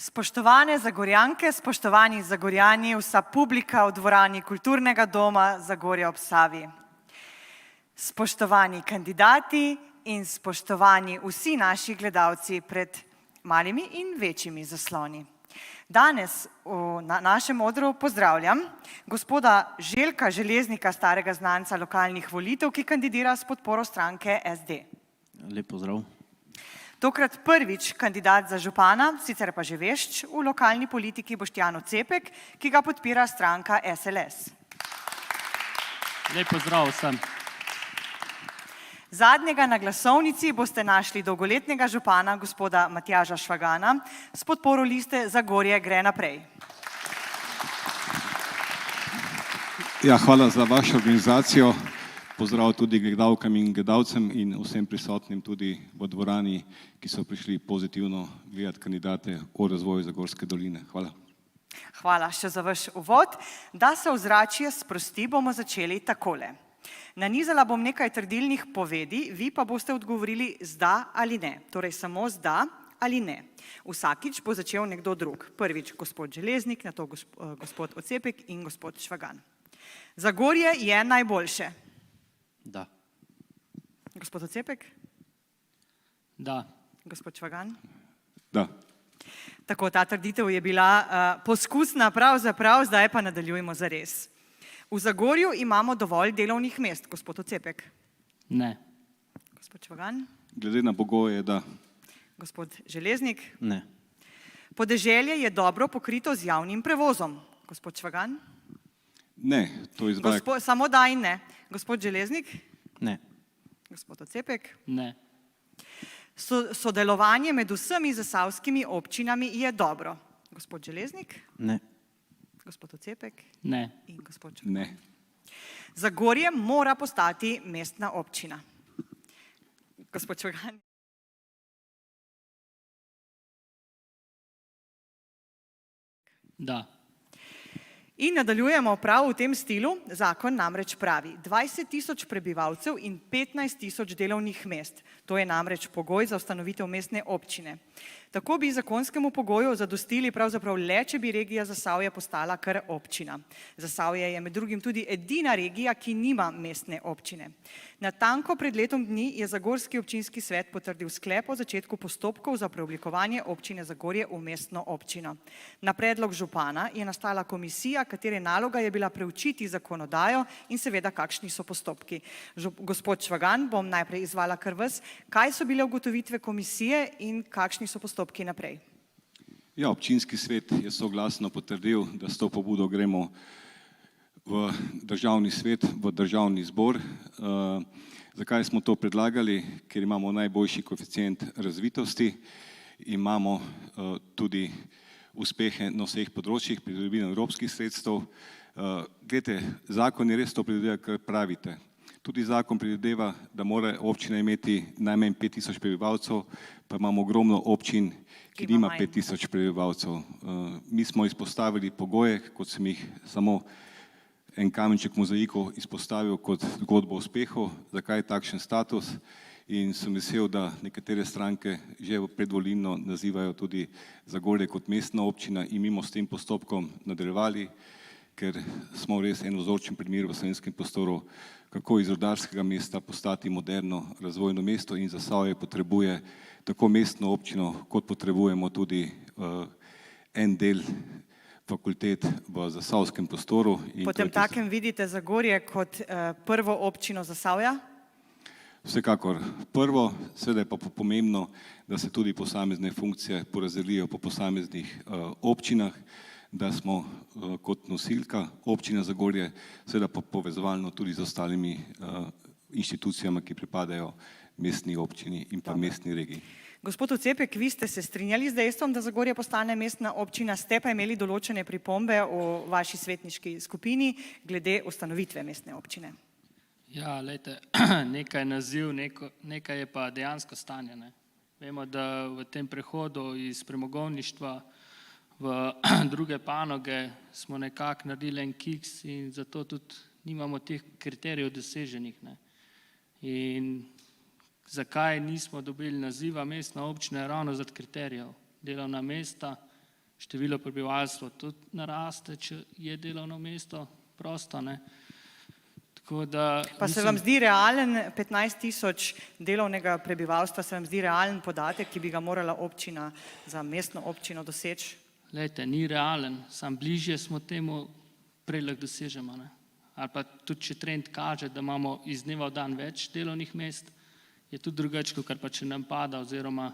Spoštovane Zagorjanke, spoštovani Zagorjani, vsa publika v dvorani Kulturnega doma Zagorje ob Savi. Spoštovani kandidati in spoštovani vsi naši gledalci pred malimi in večjimi zasloni. Danes na našem odru pozdravljam gospoda Željka Železnika, starega znanca lokalnih volitev, ki kandidira s podporo stranke SD. Lep pozdrav. Tokrat prvič kandidat za župana, sicer pa že vešč v lokalni politiki Boštjan Ocepek, ki ga podpira stranka SLS. Lep pozdrav vsem. Zadnjega na glasovnici boste našli dolgoletnega župana gospoda Matjaža Švagana s podporo liste Zagorje gre naprej. Ja, hvala za vašo organizacijo. Pozdrav tudi gledalkam in gledalcem in vsem prisotnim tudi v dvorani, ki so prišli pozitivno gledati kandidate o razvoju Zagorske doline. Hvala. Hvala še za vaš uvod. Da se ozračje sprosti, bomo začeli takole. Nanizala bom nekaj trdilnih povedi, vi pa boste odgovorili z da ali ne. Torej samo z da ali ne. Vsakič bo začel nekdo drug. Prvič gospod Železnik, nato gospod Ocepek in gospod Švagan. Zagorje je najboljše. Da. Gospod Ocepek? Da. Gospod Švagan? Da. Tako, ta trditev je bila poskusna pravzaprav, zdaj pa nadaljujemo zares. V Zagorju imamo dovolj delovnih mest, gospod Ocepek? Ne. Gospod Švagan? Glede na pogoje, da. Gospod Železnik? Ne. Podeželje je dobro pokrito z javnim prevozom. Gospod Švagan? Ne, to izvaja. Samo da in ne. Gospod Železnik? Ne. Gospod Ocepek? Ne. Sodelovanje med vsemi zasavskimi občinami je dobro. Gospod Železnik? Ne. Gospod Ocepek? Ne. In gospod Švagan? Ne. Zagorje mora postati mestna občina. Gospod Švagan? Da. In nadaljujemo prav v tem stilu. Zakon namreč pravi 20 tisoč prebivalcev in 15 tisoč delovnih mest. To je namreč pogoj za ustanovitev mestne občine. Tako bi zakonskemu pogoju zadostili pravzaprav le, če bi regija Zasavje postala kar občina. Zasavje je med drugim tudi edina regija, ki nima mestne občine. Natanko pred letom dni je Zagorski občinski svet potrdil sklep o začetku postopkov za preoblikovanje občine Zagorje v mestno občino. Na predlog župana je nastala komisija, katere naloga je bila preučiti zakonodajo in seveda kakšni so postopki. Gospod Švagan, bom najprej izvala kar vas. Kaj so bile ugotovitve komisije in kakšni so postopki naprej? Ja, občinski svet je soglasno potrdil, da s to pobudo gremo v državni svet, v državni zbor. Zakaj smo to predlagali? Ker imamo najboljši koeficient razvitosti, imamo tudi uspehe na vseh področjih, pridobivanje evropskih sredstev. Glejte, zakon je res to predvideva, kar pravite. Tudi zakon predvideva, da mora občina imeti najmanj 5000 prebivalcev, pa imamo ogromno občin, ki nima 5000 prebivalcev. Mi smo izpostavili pogoje, kot sem jih samo en kamenček mozaiku izpostavil kot zgodbo o uspehu, zakaj je takšen status, in sem vesel, da nekatere stranke že predvolilno nazivajo tudi Zagorje kot mestna občina in mimo s tem postopkom nadaljevali, ker smo res en vzorčen primer v slovenskem prostoru, kako iz rudarskega mesta postati moderno razvojno mesto, in Zasavje potrebuje tako mestno občino, kot potrebujemo tudi en del fakultet v zasavskem prostoru. Potemtakem vidite Zagorje kot prvo občino Zasavja? Vsekakor prvo, seveda je pa pomembno, da se tudi posamezne funkcije porazdelijo po posameznih občinah, da smo kot nosilka občina Zagorje, seveda pa povezovalno tudi z ostalimi inštitucijami, ki pripadajo mestni občini in pa mestni regiji. Gospod Ocepek, vi ste se strinjali z dejstvom, da Zagorje postane mestna občina, ste pa imeli določene pripombe v vaši svetniški skupini glede ustanovitve mestne občine. Ja, lejte, nekaj je naziv, nekaj je pa dejansko stanje. Vemo, da v tem prehodu iz premogovništva v druge panoge smo nekako naredili en kiks in zato tudi nimamo teh kriterijev doseženih. In zakaj nismo dobili naziva mestna občina, ravno zaradi kriterijev. Delovna mesta, število prebivalstva tudi naraste, če je delovno mesto prosto, ne. Tako da Pa se vam zdi realen 15 tisoč delovnega prebivalstva, se vam zdi realen podatek, ki bi ga morala občina za mestno občino doseči? glejte, ni realen, sam bližje smo temu, prej lahko dosežemo, ne. Ali pa tudi, če trend kaže, da imamo iz dneva v dan več delovnih mest, je tudi drugače, kot pa če nam pada, oziroma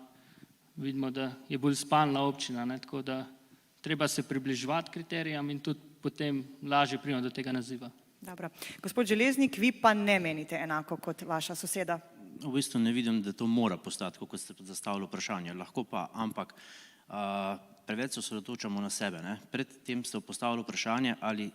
vidimo, da je bolj spalna občina, ne, tako da treba se približevati kriterijam in tudi potem lažje pridemo do tega naziva. Dobro. Gospod Železnik, vi pa ne menite enako kot vaša soseda. V bistvu ne vidim, da to mora postati, kot ste zastavili vprašanje. Lahko pa, ampak preveč se osredotočamo na sebe. Ne? Predtem ste postavili vprašanje, ali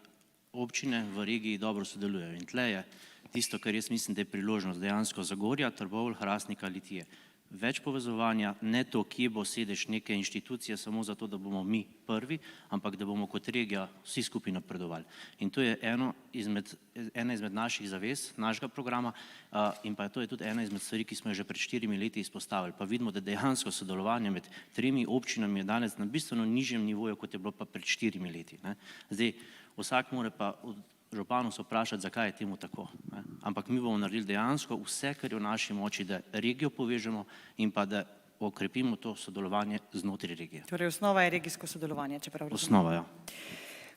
občine v regiji dobro sodelujejo. In tle je tisto, kar jaz mislim, da je priložnost dejansko Zagorja, Trbovelj, Hrastnika, Litije. Več povezovanja, ne to, kje bo sedež neke inštitucije, samo zato, da bomo mi prvi, ampak da bomo kot regija vsi skupaj napredovali. In to je ena izmed naših zavez, našega programa, in pa to je tudi ena izmed stvari, ki smo jo že pred 4 leti izpostavili. Pa vidimo, da dejansko sodelovanje med 3 občinami je danes na bistveno nižjem nivoju, kot je bilo pa pred 4 leti. Ne. Zdaj, vsak mora pa županov se vprašati, zakaj je temu tako. Ne? Ampak mi bomo naredili dejansko vse, kar je v naši moči, da regijo povežemo in pa da okrepimo to sodelovanje znotraj regije. Torej, osnova je regijsko sodelovanje, čeprav razumem. Osnova, ja.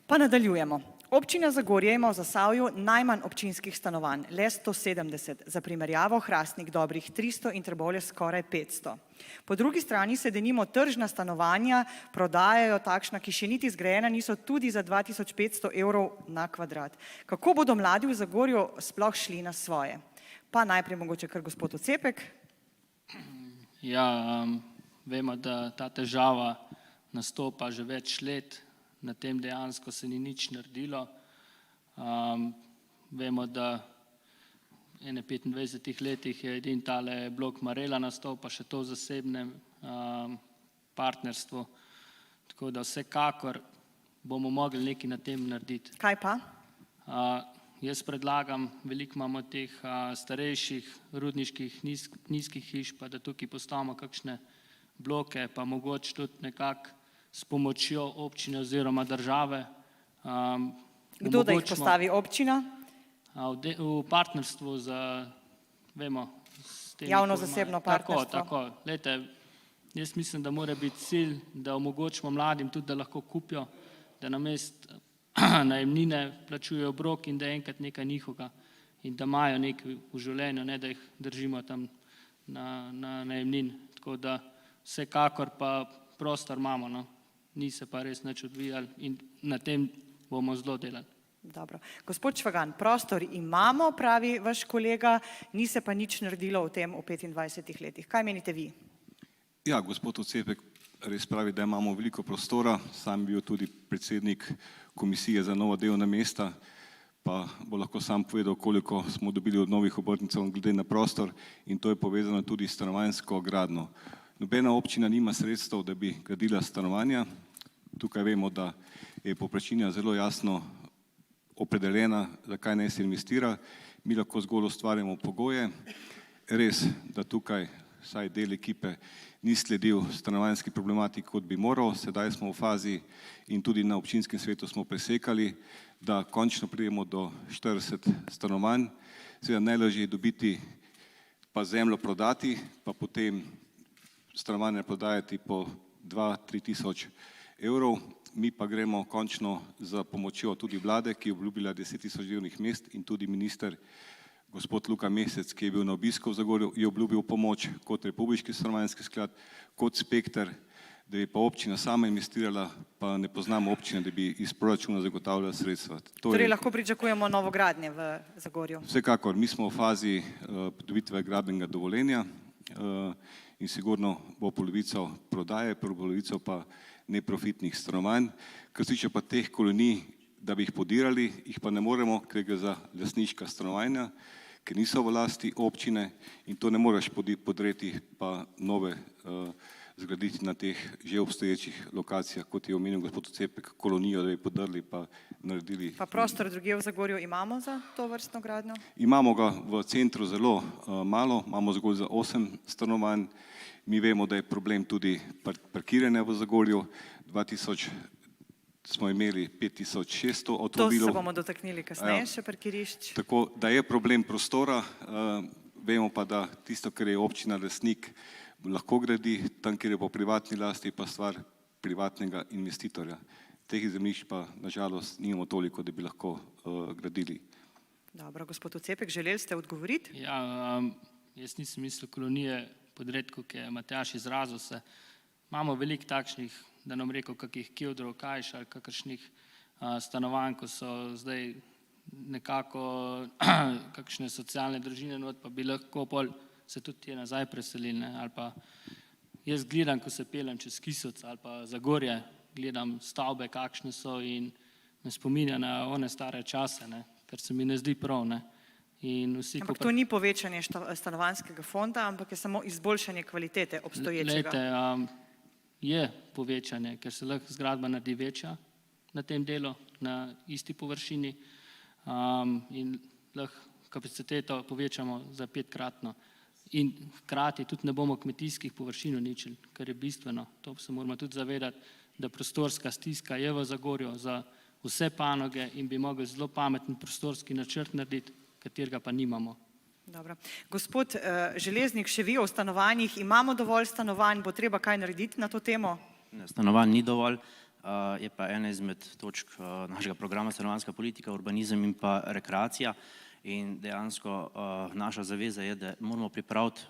Pa nadaljujemo. Občina Zagorje ima v Zasavju najmanj občinskih stanovanj, le 170, za primerjavo Hrastnik dobrih 300 in Trbovlje skoraj 500. Po drugi strani se denimo tržna stanovanja prodajajo takšna, ki še niti zgrajena niso, tudi za 2500 evrov na kvadrat. Kako bodo mladi v Zagorju sploh šli na svoje? Pa najprej mogoče kar gospod Ocepek. Ja, vemo, da ta težava nastopa že več let, na tem dejansko se ni nič naredilo. Vemo, da v 25 letih je edin tale blok Marela nastal, pa še to v zasebnem partnerstvu. Tako da vsekakor bomo mogli nekaj na tem narediti. Kaj pa? Jaz predlagam, veliko imamo teh starejših rudniških nizkih hiš, pa da tukaj postavimo kakšne bloke, pa mogoče tudi nekako s pomočjo občine oziroma države. Kdo da jih postavi, občina? V partnerstvu za, vemo, s tem javno-zasebno partnerstvo. Tako. Glejte, jaz mislim, da mora biti cilj, da omogočimo mladim tudi, da lahko kupijo, da namesto najemnine plačujejo obrok in da je enkrat nekaj njihovega in da imajo nekaj v življenju, ne da jih držimo tam na najemnin. Tako da vsekakor pa prostor imamo, no. Ni se pa res nič odvijali in na tem bomo zelo delali. Dobro. Gospod Švagan, prostor imamo, pravi vaš kolega, ni se pa nič naredilo v tem v 25 letih. Kaj menite vi? Ja, gospod Ocepek res pravi, da imamo veliko prostora, sam bil tudi predsednik komisije za nova delovna mesta, pa bo lahko sam povedal, koliko smo dobili od novih obrtnicev glede na prostor in to je povezano tudi s stanovanjsko gradnjo. Nobena občina nima sredstev, da bi gradila stanovanja. Tukaj vemo, da je povprečnina zelo jasno opredeljena, zakaj naj se investira. Mi lahko zgolj ustvarjamo pogoje. Res, da tukaj vsaj del ekipe ni sledil stanovanjski problematiki, kot bi moral. Sedaj smo v fazi in tudi na občinskem svetu smo presekali, da končno pridemo do 40 stanovanj. Seveda najlažje je dobiti pa zemljo prodati, pa potem stanovanja prodajati po 2-3 tisoč evrov. Mi pa gremo končno za pomočjo tudi vlade, ki je obljubila 10 tisoč delovnih mest in tudi minister gospod Luka Mesec, ki je bil na obisku v Zagorju, je obljubil pomoč kot Republiški stanovanjski sklad, kot Spekter, da bi pa občina sama investirala, pa ne poznamo občine, da bi iz proračuna zagotavljala sredstva. Torej lahko pričakujemo novogradnje v Zagorju? Vsekakor, mi smo v fazi pridobitve gradbenega dovoljenja in sigurno bo polovico prodaje, polovico pa neprofitnih stanovanj. Kar se tiče pa teh kolonij, da bi jih podirali, jih pa ne moremo, ker gre za lastniška stanovanja, ker niso v lasti občine in to ne moreš podreti pa zgraditi na teh že obstoječih lokacijah, kot je omenil gospod Ocepek, kolonijo, da bi podrli pa naredili. Pa prostor drugje v Zagorju imamo za to vrstno gradnjo? Imamo ga v centru zelo malo, imamo zgolj za 8 stanovanj. Mi vemo, da je problem tudi parkiranja v Zagorju. 2000 smo imeli 5600 avtomobilov. To se bomo dotaknili kasneje, še parkirišč. Tako da je problem prostora, vemo pa, da tisto, kar je občina lastnik, lahko gradi, tam, kjer je po privatni lasti, pa stvar privatnega investitorja. Teh zemljišč pa nažalost nimamo toliko, da bi lahko gradili. Dobro, gospod Ocepek, želeli ste odgovoriti? Ja, jaz nisem mislil kolonije podredku, ki je Matjaž izrazil se. Imamo veliko takšnih, da nam rekel, kakih Kevdrov, Kajš ali kakršnih stanovanj, ko so zdaj nekako kakšne socialne družine not, pa bi lahko pol se tudi tje nazaj preselili, ne? Ali pa jaz gledam, ko se peljem čez Kisovec ali pa Zagorje, gledam stavbe, kakšne so in me spominja na one stare čase, ne? Ker se mi ne zdi prav, ne? In vsi, Ampak to ni povečanje stanovanjskega fonda, ampak je samo izboljšanje kvalitete obstoječega. Glejte, je povečanje, ker se lahko zgradba naredi večja na tem delu, na isti površini in lahko kapaciteto povečamo za 5-kratno. In hkrati tudi ne bomo kmetijskih površin uničili, kar je bistveno. To se moramo tudi zavedati, da prostorska stiska je v Zagorju za vse panoge in bi mogli zelo pameten prostorski načrt narediti, katerega pa nimamo. Dobro. Gospod Železnik, še vi o stanovanjih. Imamo dovolj stanovanj, bo treba kaj narediti na to temo? Stanovanj ni dovolj, je pa ena izmed točk našega programa stanovanjska politika, urbanizem in pa rekreacija. In dejansko naša zaveza je, da moramo pripraviti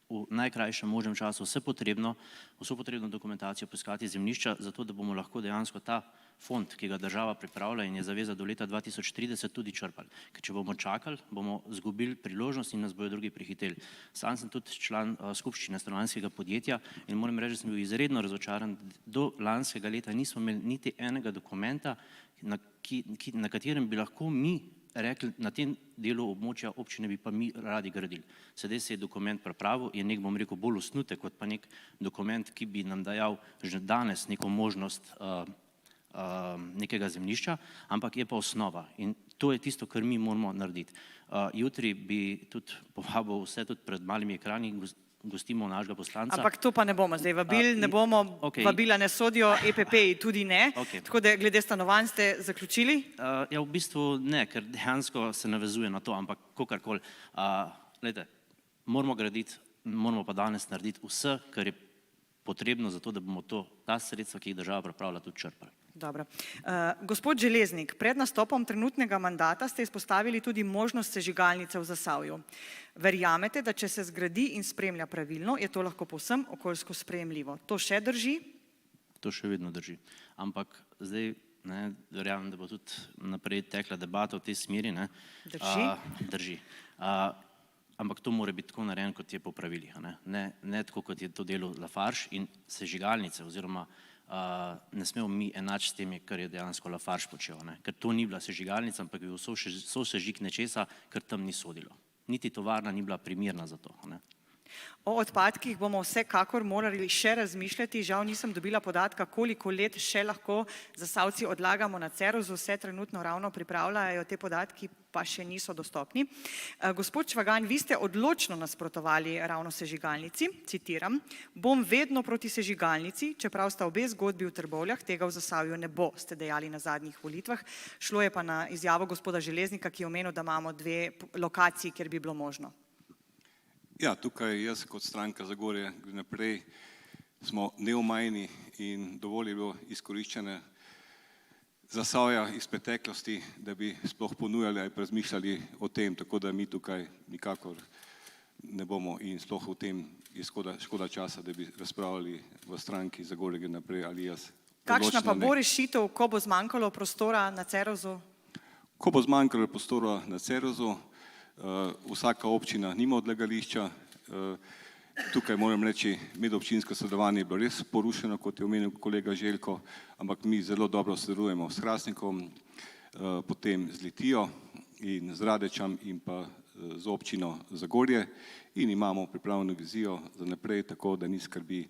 v najkrajšem možnem času vso potrebno dokumentacijo, poiskati zemljišča, zato da bomo lahko dejansko ta fond, ki ga država pripravlja in je zaveza do leta 2030, tudi črpali. Ker če bomo čakali, bomo izgubili priložnost in nas bodo drugi prehiteli. Sam sem tudi član skupščine stanovanjskega podjetja in moram reči, da sem bil izredno razočaran. Do lanskega leta nismo imeli niti enega dokumenta, na katerem bi lahko mi rekli, na tem delu območja občine bi pa mi radi gradili. Sedaj se je dokument pripravil, je nek, bom rekel, bolj osnutek, kot pa nek dokument, ki bi nam dajal že danes neko možnost nekega zemljišča, ampak je pa osnova in to je tisto, kar mi moramo narediti. Jutri bi tudi povabil vse tudi pred malimi ekrani, gostimo našega poslanca. Ampak to pa ne bomo zdaj vabili, ne bomo, vabila ne sodijo, EPP-ji tudi ne, tako da glede stanovanj ste zaključili? Ja, v bistvu ne, ker dejansko se navezuje na to, ampak kakorkoli. Glejte, moramo graditi, moramo pa danes narediti vse, kar je potrebno za to, da bomo ta sredstva, ki jih država pripravlja, tudi črpali. Dobro. Gospod Železnik, pred nastopom trenutnega mandata ste izpostavili tudi možnost sežigalnice v Zasavju. Verjamete, da če se zgradi in spremlja pravilno, je to lahko povsem okoljsko sprejemljivo. To še drži? To še vedno drži. Ampak zdaj verjamem, da bo tudi naprej tekla debata v tej smeri. Drži? Drži. Ampak to mora biti tako narejeno, kot je po pravilih. Ne tako, kot je to delal Lafarge in sežigalnice oziroma ne smemo mi enači s tem, kar je dejansko Lafarge počel. Ker to ni bila sežigalnica, ampak je bil sosežig nečesa, kar tam ni sodilo. Niti tovarna ni bila primerna za to. O odpadkih bomo vsekakor morali še razmišljati. Žal nisem dobila podatka, koliko let še lahko Zasavci odlagamo na Cerozu. Vse trenutno ravno pripravljajo, te podatki pa še niso dostopni. Gospod Švagan, vi ste odločno nasprotovali ravno sežigalnici, citiram, bom vedno proti sežigalnici, čeprav sta obe zgodbi v Trbovljah, tega v Zasavju ne bo, ste dejali na zadnjih volitvah. Šlo je pa na izjavo gospoda Železnika, ki je omenil, da imamo 2 lokaciji, kjer bi bilo možno. Ja, tukaj jaz kot stranka Zagorje gre naprej smo neomajni in dovolj je bilo izkoriščene Zasavja iz preteklosti, da bi sploh ponujali ali razmišljali o tem, tako da mi tukaj nikakor ne bomo in sploh o tem je škoda časa, da bi razpravljali v stranki Zagorje gre naprej ali jaz. Kakšna pa bo rešitev, ko bo zmanjkalo prostora na Cerozu? Ko bo zmanjkalo prostora na Cerozu, vsaka občina nima odlagališča. Tukaj moram reči, medobčinsko sodelovanje je bilo res porušeno, kot je omenil kolega Željko, ampak mi zelo dobro sodelujemo s Hrastnikom, potem z Litijo in z Radečem in pa z občino Zagorje in imamo pripravljeno vizijo za naprej, tako da ni skrbi,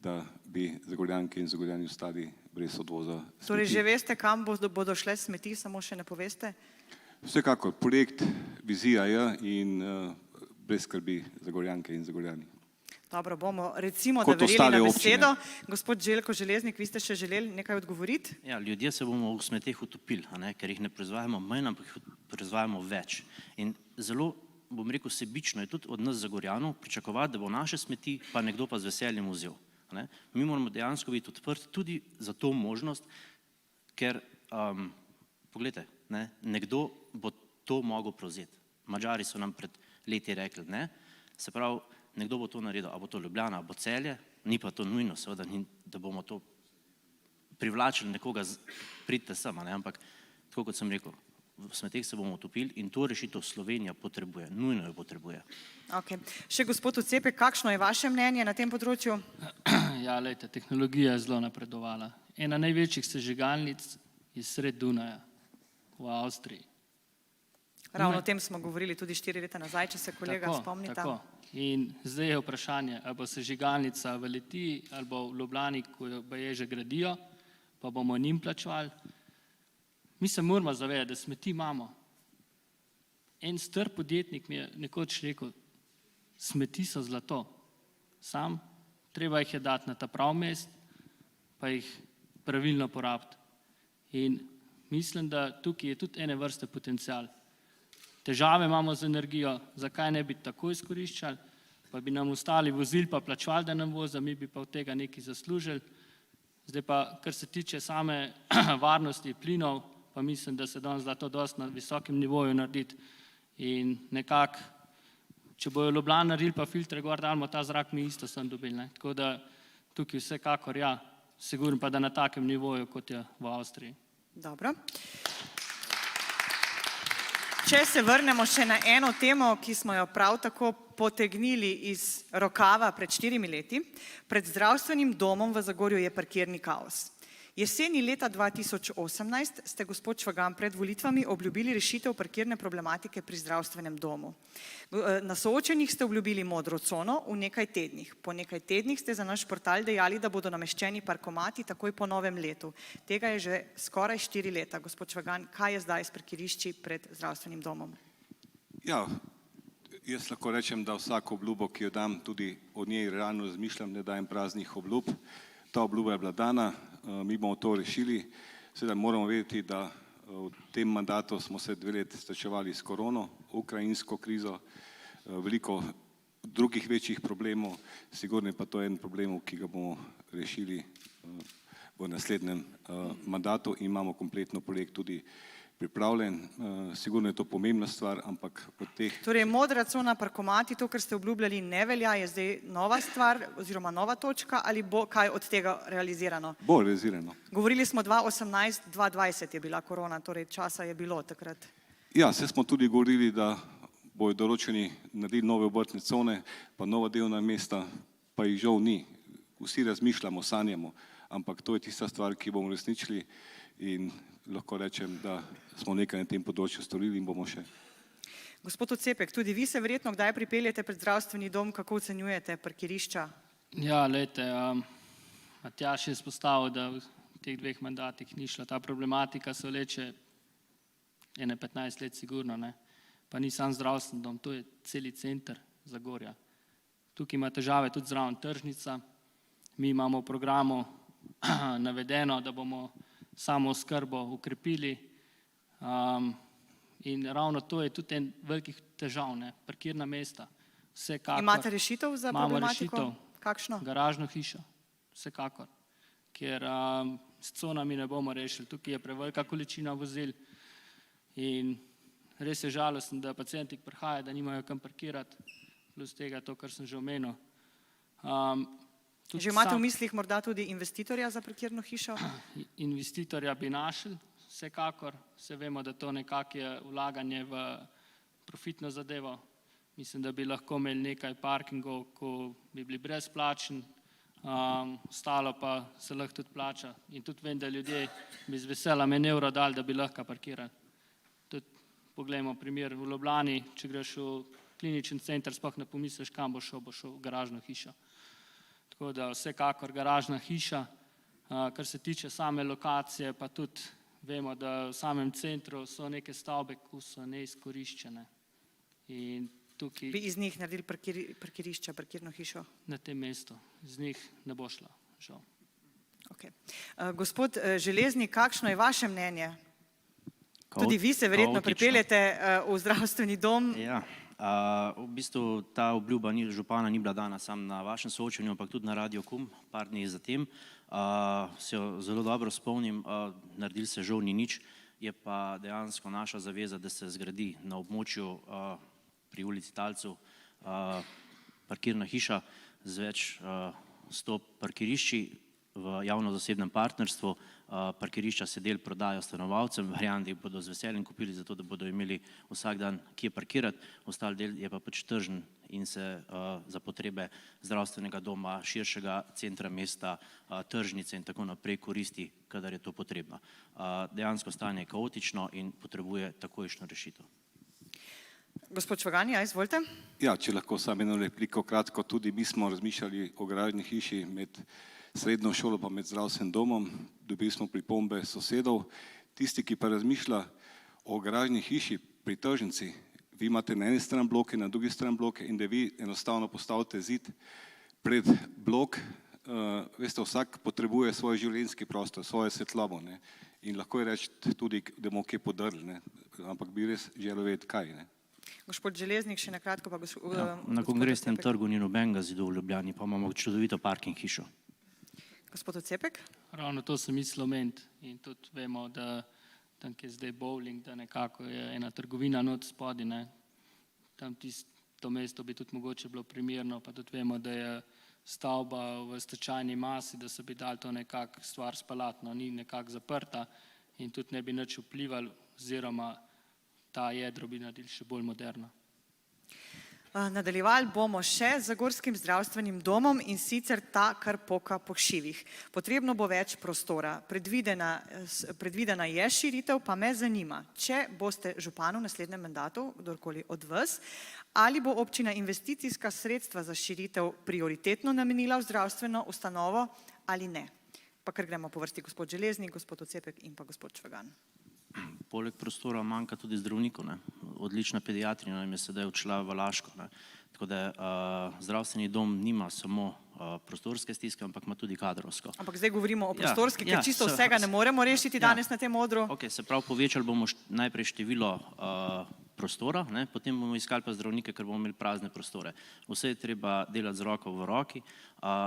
da bi Zagorjanke in Zagorjani ostali brez odvoza smeti. Torej že veste, kam bodo šle smeti, samo še ne poveste? Vsekakor, projekt, vizija je in brez skrbi Zagorjanke in Zagorjani. Dobro, bomo recimo, da Kot verjeli ostale na občine. besedo. Gospod Željko Železnik, vi ste še želeli nekaj odgovoriti? Ja, ljudje se bomo v smeteh utopili, a ne, ker jih ne proizvajamo manj, ampak jih proizvajamo več. In zelo, bom rekel, sebično je tudi od nas Zagorjanov pričakovati, da bo naše smeti pa nekdo pa z veseljem vzel. A ne. Mi moramo dejansko biti odprti tudi za to možnost, ker, poglejte, ne, nekdo bo to mogel prevzeti. Madžari so nam pred leti rekli, ne, se pravi, nekdo bo to naredil, a bo to Ljubljana, a bo Celje, ni pa to nujno, seveda, da bomo to privlačili nekoga, pridite sem, ne, ampak tako kot sem rekel, v smeteh se bomo utopili in to rešitev Slovenija potrebuje, nujno jo potrebuje. Okay. Še gospod Ocepek, kakšno je vaše mnenje na tem področju? Ja, lejte, tehnologija je zelo napredovala. Ena največjih sežigalnic je sred Dunaja v Avstriji. Ravno o tem smo govorili tudi 4 leta nazaj, če se kolega spomnita. Tako. In zdaj je vprašanje, ali bo sežigalnica v Litiji ali bo v Ljubljani, ko jo baje že gradijo, pa bomo njim plačevali. Mi se moramo zavedati, da smeti imamo. En star podjetnik mi je nekoč rekel, smeti so zlato. Sam, treba jih je dati na ta prav mest, pa jih pravilno porabiti. In mislim, da tukaj je tudi ene vrste potencial. Težave imamo z energijo, zakaj ne bi tako izkoriščali, pa bi nam ostali vozili pa plačevali, da nam voza, mi bi pa od tega nekaj zaslužili. Zdaj pa, kar se tiče same varnosti plinov, pa mislim, da se danes da to dosti na visokem nivoju narediti. In nekako, če bojo Ljubljana naredili pa filtre gor, damo ta zrak, mi isto sem dobili. Ne? Tako da tukaj vsekakor ja, sigurno pa da na takem nivoju, kot je v Avstriji. Dobro. Če se vrnemo še na eno temo, ki smo jo prav tako potegnili iz rokava pred 4 leti, pred zdravstvenim domom v Zagorju je parkirni kaos. Jeseni leta 2018 ste, gospod Švagan, pred volitvami obljubili rešitev parkirne problematike pri zdravstvenem domu. Na soočenjih ste obljubili modro cono v nekaj tednih. Po nekaj tednih ste za naš portal dejali, da bodo nameščeni parkomati takoj po novem letu. Tega je že skoraj 4 leta. Gospod Švagan, kaj je zdaj s parkirišči pred zdravstvenim domom? Ja, jaz lahko rečem, da vsako obljubo, ki jo dam, tudi o njej realno razmišljam, ne dajem praznih obljub. Ta obljuba je bila dana, mi bomo to rešili. Seveda moramo vedeti, da v tem mandatu smo se 2 leti srečevali s korono, ukrajinsko krizo, veliko drugih večjih problemov, sigurno je pa to en problem, ki ga bomo rešili v naslednjem mandatu in imamo kompletno projekt tudi pripravljen. Sigurno je to pomembna stvar, ampak od teh... Torej, modra cona, parkomati, to, kar ste obljubljali, ne velja, je zdaj nova stvar oziroma nova točka ali bo kaj od tega realizirano? Bo realizirano. Govorili smo 2018, 2020 je bila korona, torej časa je bilo takrat. Ja, se smo tudi govorili, da bojo določeni naredili nove obrtne cone, pa nova delovna mesta, pa jih žal ni. Vsi razmišljamo, sanjamo, ampak to je tista stvar, ki bomo resničili in lahko rečem, da smo nekaj na tem področju storili in bomo še. Gospod Ocepek, tudi vi se verjetno kdaj pripeljete pred zdravstveni dom, kako ocenjujete parkirišča? Ja, lejte, Matjaž je izpostavil, da v teh 2 mandatih ni šla ta problematika, se vleče ene 15 let sigurno, ne. Pa ni sam zdravstveni dom, to je celi center Zagorja. Tukaj ima težave tudi zraven tržnica, mi imamo v programu navedeno, da bomo samooskrbo ukrepili in ravno to je tudi en velikih težav, ne, parkirna mesta. Vsekakor. Imate rešitev za problematiko? Imamo rešitev. Kakšno? Garažno hišo, vsekakor. Ker s conami ne bomo rešili, tukaj je prevelika količina vozil in res je žalostno, da pacienti prihajajo, da nimajo kam parkirati, plus tega to, kar sem že omenil. Že imate v mislih morda tudi investitorja za parkirno hišo? Investitorja bi našli, vsekakor. Vse vemo, da to nekako je vlaganje v profitno zadevo. Mislim, da bi lahko imeli nekaj parkingov, ko bi bili brezplačni, ostalo pa se lahko tudi plača. In tudi vem, da ljudje bi z veseljem €1 dali, da bi lahko parkirali. Tudi poglejmo primer v Ljubljani, če greš v klinični center, sploh ne pomisliš, kam boš šel v garažno hišo. Tako da vsekakor garažna hiša. Kar se tiče same lokacije, pa tudi vemo, da v samem centru so neke stavbe, ki so neizkoriščene. In tukaj Bi iz njih naredili parkirišča, parkirno hišo? na tem mestu z njih ne bo šla, žal. Okay. Gospod Železnik, kakšno je vaše mnenje? Tudi vi se verjetno Kaotično. pripeljete v zdravstveni dom. Ja, v bistvu ta obljuba župana ni bila dana samo na vašem soočenju, ampak tudi na Radio KUM, par dni zatem. Se jo zelo dobro spomnim, naredili se žal ni nič, je pa dejansko naša zaveza, da se zgradi na območju pri ulici Talcev parkirna hiša z več 100 parkirišči v javno-zasebnem partnerstvu. Parkirišča se del prodajo stanovalcem, variant jih bodo z veseljem kupili, zato da bodo imeli vsak dan kje parkirati, ostali del je pa pač tržen in se za potrebe zdravstvenega doma, širšega centra mesta, tržnice in tako naprej koristi, kadar je to potrebno. Dejansko stanje je kaotično in potrebuje takojšnjo rešitev. Gospod Švagan, ja, izvolite. Ja, če lahko samo eno repliko kratko, tudi mi smo razmišljali o garažni hiši med srednjo šolo pa med zdravstvenim domom, dobili smo pripombe sosedov. Tisti, ki pa razmišlja o garažni hiši pri tržnici, vi imate na eni strani bloke, na drugi strani bloke in da vi enostavno postavite zid pred blok, veste, vsak potrebuje svoj življenjski prostor, svojo svetlobo, ne? In lahko je reči tudi, da bomo kje podrli, ne? Ampak bi res želel vedeti kaj, ne? Gospod Železnik, še nakratko pa gospod... Na Kongresnem trgu ni nobenega zidu v Ljubljani, pa imamo čudovito parking hišo. Gospod Ocepek? Ravno to sem mislil omeniti in tudi vemo, da tam, kjer je zdaj bowling, da nekako je ena trgovina not spodaj, ne. Tam to mesto bi tudi mogoče bilo primerno, pa tudi vemo, da je stavba v stečajni masi, da se bi dal to nekako stvar speljati, no, ni nekako zaprta in tudi ne bi nič vplivali oziroma ta jedro bi naredili še bolj moderno. Nadaljevali bomo še z Zagorskim zdravstvenim domom in sicer ta kar poka po šivih. Potrebno bo več prostora. Predvidena je širitev, pa me zanima, če boste županu v naslednjem mandatu, kdorkoli od vas, ali bo občina investicijska sredstva za širitev prioritetno namenila v zdravstveno ustanovo ali ne. Pa kar gremo po vrsti gospod Železnik, gospod Ocepek in pa gospod Švagan. Poleg prostora manjka tudi zdravnikov, ne. Odlična pediatrija nam je sedaj odšla v Laško, ne. Tako da zdravstveni dom nima samo prostorske stiske, ampak ima tudi kadrovsko. Ampak zdaj govorimo o Ja, prostorski, ker ja, čisto vsega ne moremo rešiti ja. danes na tem odru. Ok, se pravi, povečali bomo najprej število prostora, ne, potem bomo iskali pa zdravnike, ker bomo imeli prazne prostore. Vse je treba delati z roko v roki,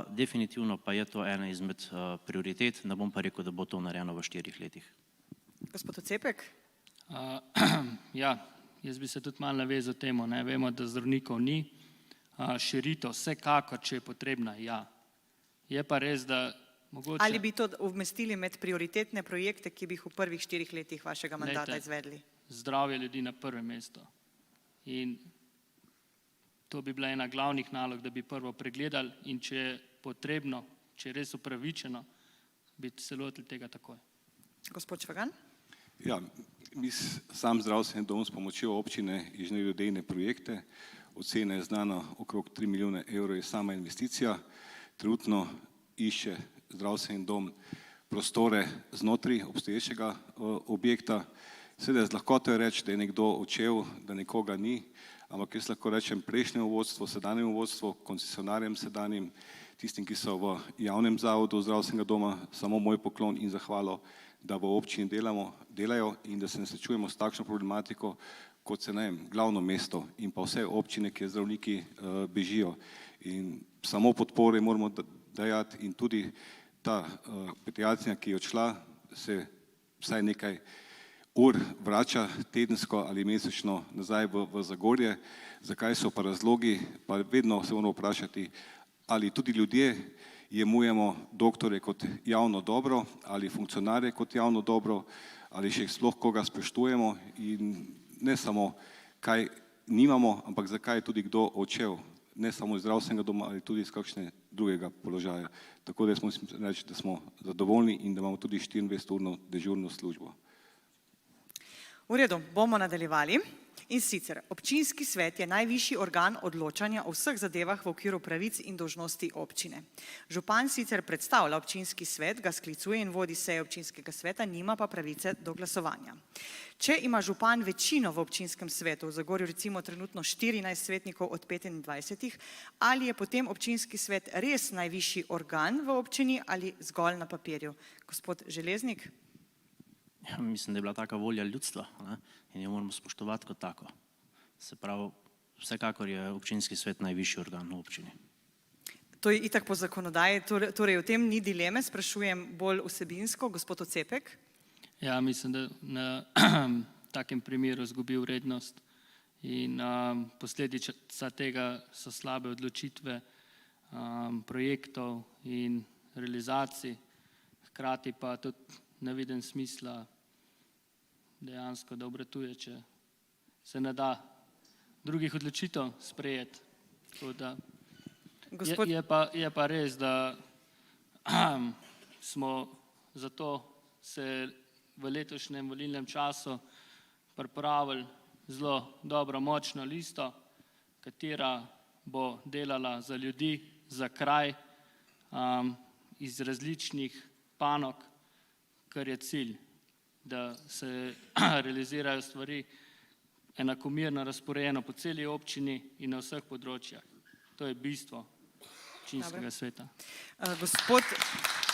definitivno pa je to ena izmed prioritet, ne bom pa rekel, da bo to narejeno v 4 letih. Gospod Ocepek? Ja, jaz bi se tudi malo navezal temu, ne, vemo, da zdravnikov ni, širitev vsekakor, če je potrebna, ja. Je pa res, da mogoče... Ali bi to umestili med prioritetne projekte, ki bi jih v prvih 4 letih vašega mandata izvedli? Zdravje ljudi na prvem mestu. In to bi bila ena glavnih nalog, da bi prvo pregledali in če je potrebno, če je res upravičeno, bi se lotili tega takoj. Gospod Švagan? Ja, mi sam zdravstveni dom s pomočjo občine inženirjev idejne projekte, ocena je znana okrog 3 milijone evrov je sama investicija, trenutno išče zdravstveni dom prostore znotraj obstoječega objekta. Seveda z lahkoto je reči, da je nekdo odšel, da nekoga ni, ampak jaz lahko rečem prejšnjemu vodstvu, sedanjemu vodstvu, koncesionarjem sedanjim, tistim, ki so v javnem zavodu zdravstvenega doma, samo moj poklon in zahvalo, da v občini delajo in da se ne srečujemo s takšno problematiko, kot se, ne vem, glavno mesto in pa vse občine, kjer zdravniki bežijo. In samo podpore moramo dajati in tudi ta pediatrija, ki je odšla, se vsaj nekaj ur vrača tedensko ali mesečno nazaj v Zagorje. Zakaj so pa razlogi, pa vedno se moramo vprašati, ali tudi ljudje jemujemo doktorje kot javno dobro ali funkcionarje kot javno dobro ali še sploh koga spoštujemo in ne samo kaj nimamo, ampak zakaj je tudi kdo odšel, ne samo iz zdravstvenega doma ali tudi iz kakšnega drugega položaja. Tako da jaz mislim reči, da smo zadovoljni in da imamo tudi 24-urno dežurno službo. V redu, bomo nadaljevali. In sicer, občinski svet je najvišji organ odločanja o vseh zadevah v okviru pravic in dolžnosti občine. Župan sicer predstavlja občinski svet, ga sklicuje in vodi seje občinskega sveta, nima pa pravice do glasovanja. Če ima župan večino v občinskem svetu, v Zagorju recimo trenutno 14 svetnikov od 25, ali je potem občinski svet res najvišji organ v občini ali zgolj na papirju? Gospod Železnik? Ja, mislim, da je bila taka volja ljudstva, ne? In jo moramo spoštovati kot tako. Se pravi, vsekakor je občinski svet najvišji organ v občini. To je itak po zakonodaji, torej o tem ni dileme, sprašujem bolj vsebinsko, gospod Ocepek. Ja, mislim, da na takem primeru izgubi vrednost in posledica tega so slabe odločitve projektov in realizacij, hkrati pa tudi ne vidim smisla dejansko, da obratuje, če se ne da drugih odločitev sprejeti. Je pa res, da smo zato se v letošnjem volilnem času pripravili zelo dobro, močno listo, katera bo delala za ljudi, za kraj, iz različnih panog, kar je cilj, da se realizirajo stvari enakomerno razporejeno po celi občini in na vseh področjah. To je bistvo občinskega sveta. Gospod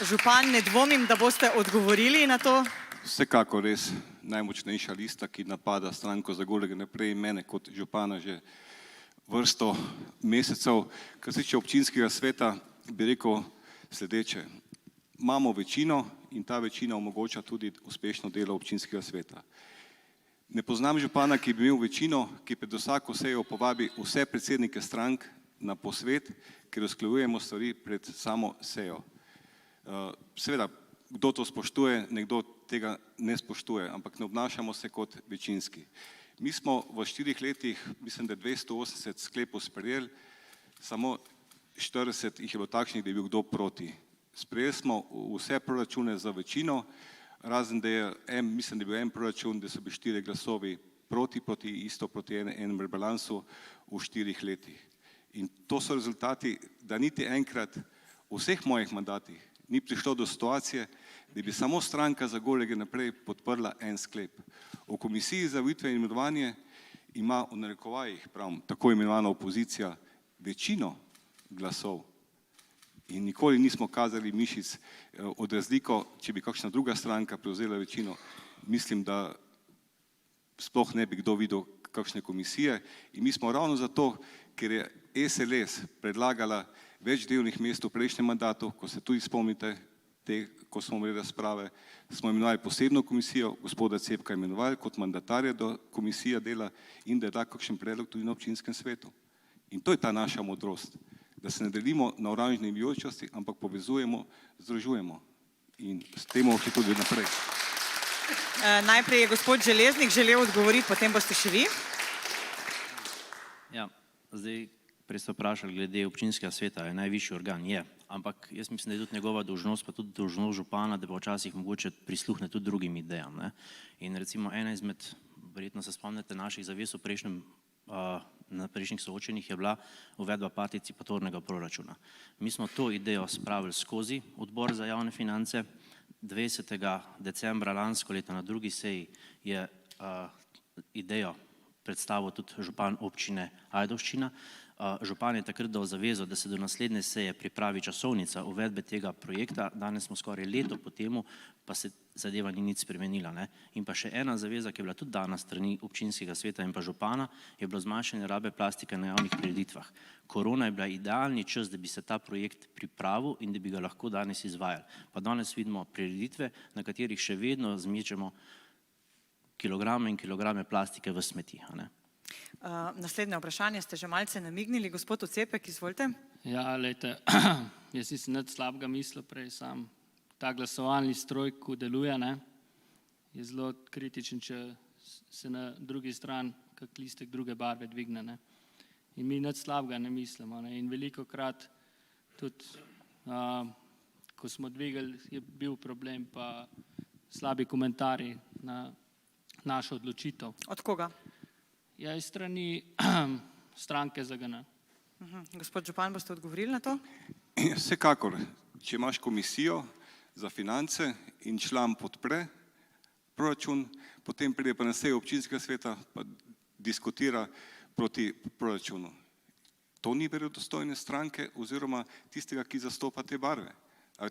župan, ne dvomim, da boste odgovorili na to. Vsekakor res najmočnejša lista, ki napada stranko Zagorje naprej, mene kot župana že vrsto mesecev. Kar se tiče občinskega sveta, bi rekel sledeče. Imamo večino in ta večina omogoča tudi uspešno delo občinskega sveta. Ne poznam župana, ki bi imel večino, ki pred vsako sejo povabi vse predsednike strank na posvet, ker usklajujemo stvari pred samo sejo. Seveda, kdo to spoštuje, nekdo tega ne spoštuje, ampak ne obnašamo se kot večinski. Mi smo v 4 letih, mislim, da 280 sklepov sprejeli, samo 40 jih je bilo takšnih, da je bil kdo proti. Sprejeli smo vse proračune za večino, razen da je, mislim, da je bil en proračun, da so bili 4 glasovi proti enem rebalansu v 4 letih. In to so rezultati, da niti enkrat v vseh mojih mandatih ni prišlo do situacije, da bi samo stranka Zagorje naprej podprla en sklep. V komisiji za volitve in imenovanje ima v narekovajih, pravim, tako imenovana opozicija, večino glasov. In nikoli nismo kazali mišic od razliko, če bi kakšna druga stranka prevzela večino, mislim, da sploh ne bi kdo videl kakšne komisije. In mi smo ravno zato, ker je SLS predlagala več delovnih mest v prejšnjem mandatu, ko se tudi spomnite, ko smo imeli razprave, smo imenovali posebno komisijo, gospoda Cepka imenovali kot mandatarja do komisije dela in da je da kakšen predlog tudi na občinskem svetu. In to je ta naša modrost, da se ne delimo na oranžne in vijoličasti, ampak povezujemo, združujemo. In s tem bomo šli tudi naprej. Najprej je gospod Železnik želel odgovoriti, potem boste še vi. Ja, zdaj prej ste vprašali glede občinskega sveta, je najvišji organ, je. Ampak jaz mislim, da je tudi njegova dolžnost, pa tudi dolžnost župana, da pa včasih mogoče prisluhne tudi drugim idejam. Ne? In recimo ena izmed, verjetno se spomnite, naših zavez na prejšnjih soočenjih je bila uvedba participatornega proračuna. Mi smo to idejo spravili skozi odbor za javne finance. 20. decembra lansko leta na drugi seji je idejo predstavil tudi župan občine Ajdovščina. Župan je takrat dal zavezo, da se do naslednje seje pripravi časovnica uvedbe tega projekta. Danes smo skoraj leto po temu, pa se zadeva ni nič spremenila. Ne? In pa še ena zaveza, ki je bila tudi dana strani občinskega sveta in pa župana, je bilo zmanjšanje rabe plastike na javnih prireditvah. Korona je bila idealni čas, da bi se ta projekt pripravil in da bi ga lahko danes izvajali. Pa danes vidimo prireditve, na katerih še vedno zmečemo kilograme in kilograme plastike v smeti. Naslednje vprašanje ste že malce namignili. Gospod Ocepek, izvolite. Ja, lejte, jaz nisem nič slabega mislil prej, sam ta glasovalni stroj, ko deluje, ne, je zelo kritičen, če se na drugi strani kak listek druge barve dvigne. Ne. In mi nič slabega ne mislimo. Ne. In velikokrat tudi, ko smo dvigali, je bil problem pa slabi komentarji na našo odločitev. Od koga? Ja, iz strani stranke ZGN. Gospod župan, boste odgovorili na to? Vsekakor, če imaš komisijo za finance in član podpre proračun, potem pride pa na sejo občinskega sveta pa diskutira proti proračunu. To ni verodostojne stranke oziroma tistega, ki zastopa te barve.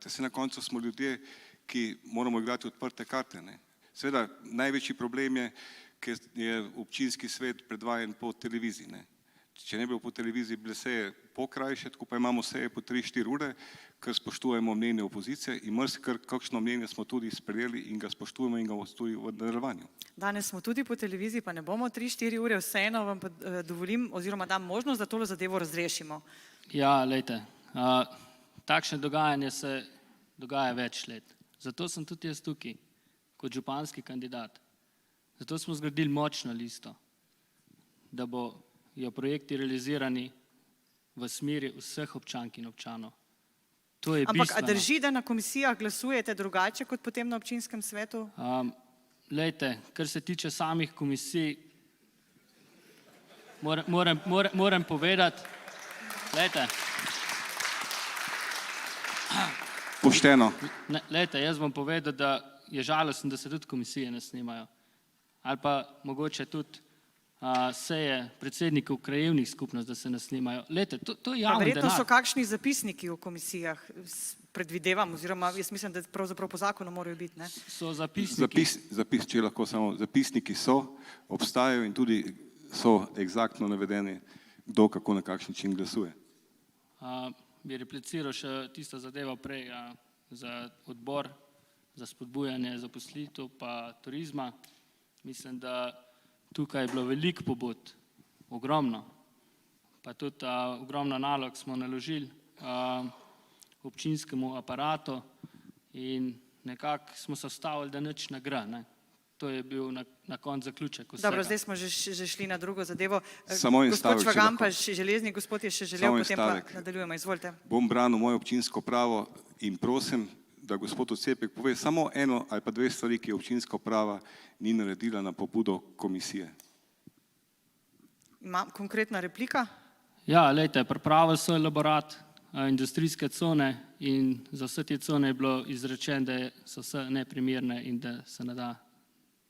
Se na koncu smo ljudje, ki moramo igrati odprte karte. Seveda, največji problem je, ker je občinski svet predvajan po televiziji. Če ne bi bilo po televiziji, bile seje pokrajše, tako pa imamo seje po 3-4 ure, ker spoštujemo mnenje opozicije in marsikar kakšno mnenje smo tudi sprejeli in ga spoštujemo in ga bomo tudi v nadaljevanju. Danes smo tudi po televiziji, pa ne bomo 3-4 ure, vseeno vam pa dovolim oziroma dam možnost, da tole zadevo razrešimo. Ja, lejte, takšne dogajanje se dogaja več let. Zato sem tudi jaz tukaj, kot županski kandidat. Zato smo zgradili močno listo, da bojo projekti realizirani v smeri vseh občank in občanov. To je bistveno. Ampak a drži, da na komisijah glasujete drugače kot potem na občinskem svetu? Lejte, kar se tiče samih komisij, moram povedati, lejte, Pošteno. lejte, jaz bom povedal, da je žalosten, da se tudi komisije ne snimajo. Ali pa mogoče tudi seje predsednikov krajevnih skupnosti, da se ne snimajo. Lejte, to je javni Verjetno so denar. kakšni zapisniki v komisijah, predvidevam, oziroma jaz mislim, da pravzaprav po zakonu morajo biti, ne? So zapisniki. Če lahko samo, zapisniki so, obstajajo in tudi so egzaktno navedeni, kdo kako na kakšen način glasuje. Bi repliciral še tisto zadevo prej za odbor, za spodbujanje zaposlitev pa turizma. Mislim, da tukaj je bilo veliko pobud, ogromno, pa tudi ogromno nalog smo naložili občinskemu aparatu in nekako smo se ustavili, da nič ne gre. To je bil na koncu zaključek vsega. Dobro, zdaj smo že šli na drugo zadevo. Samo en stavek, Gospod če Švagam, lahko. pa Železnik, gospod je še želel, Samo en potem pa stavek. nadaljujemo. Izvolite. Bom branil moje občinsko pravo in prosim, da gospod Ocepek pove samo eno ali pa dve stvari, ki občinska uprava ni naredila na pobudo komisije. Ima konkretna replika? Ja, lejte, pripravili so elaborat industrijske cone in za vse te cone je bilo izrečeno, da so vse neprimerne in da se ne da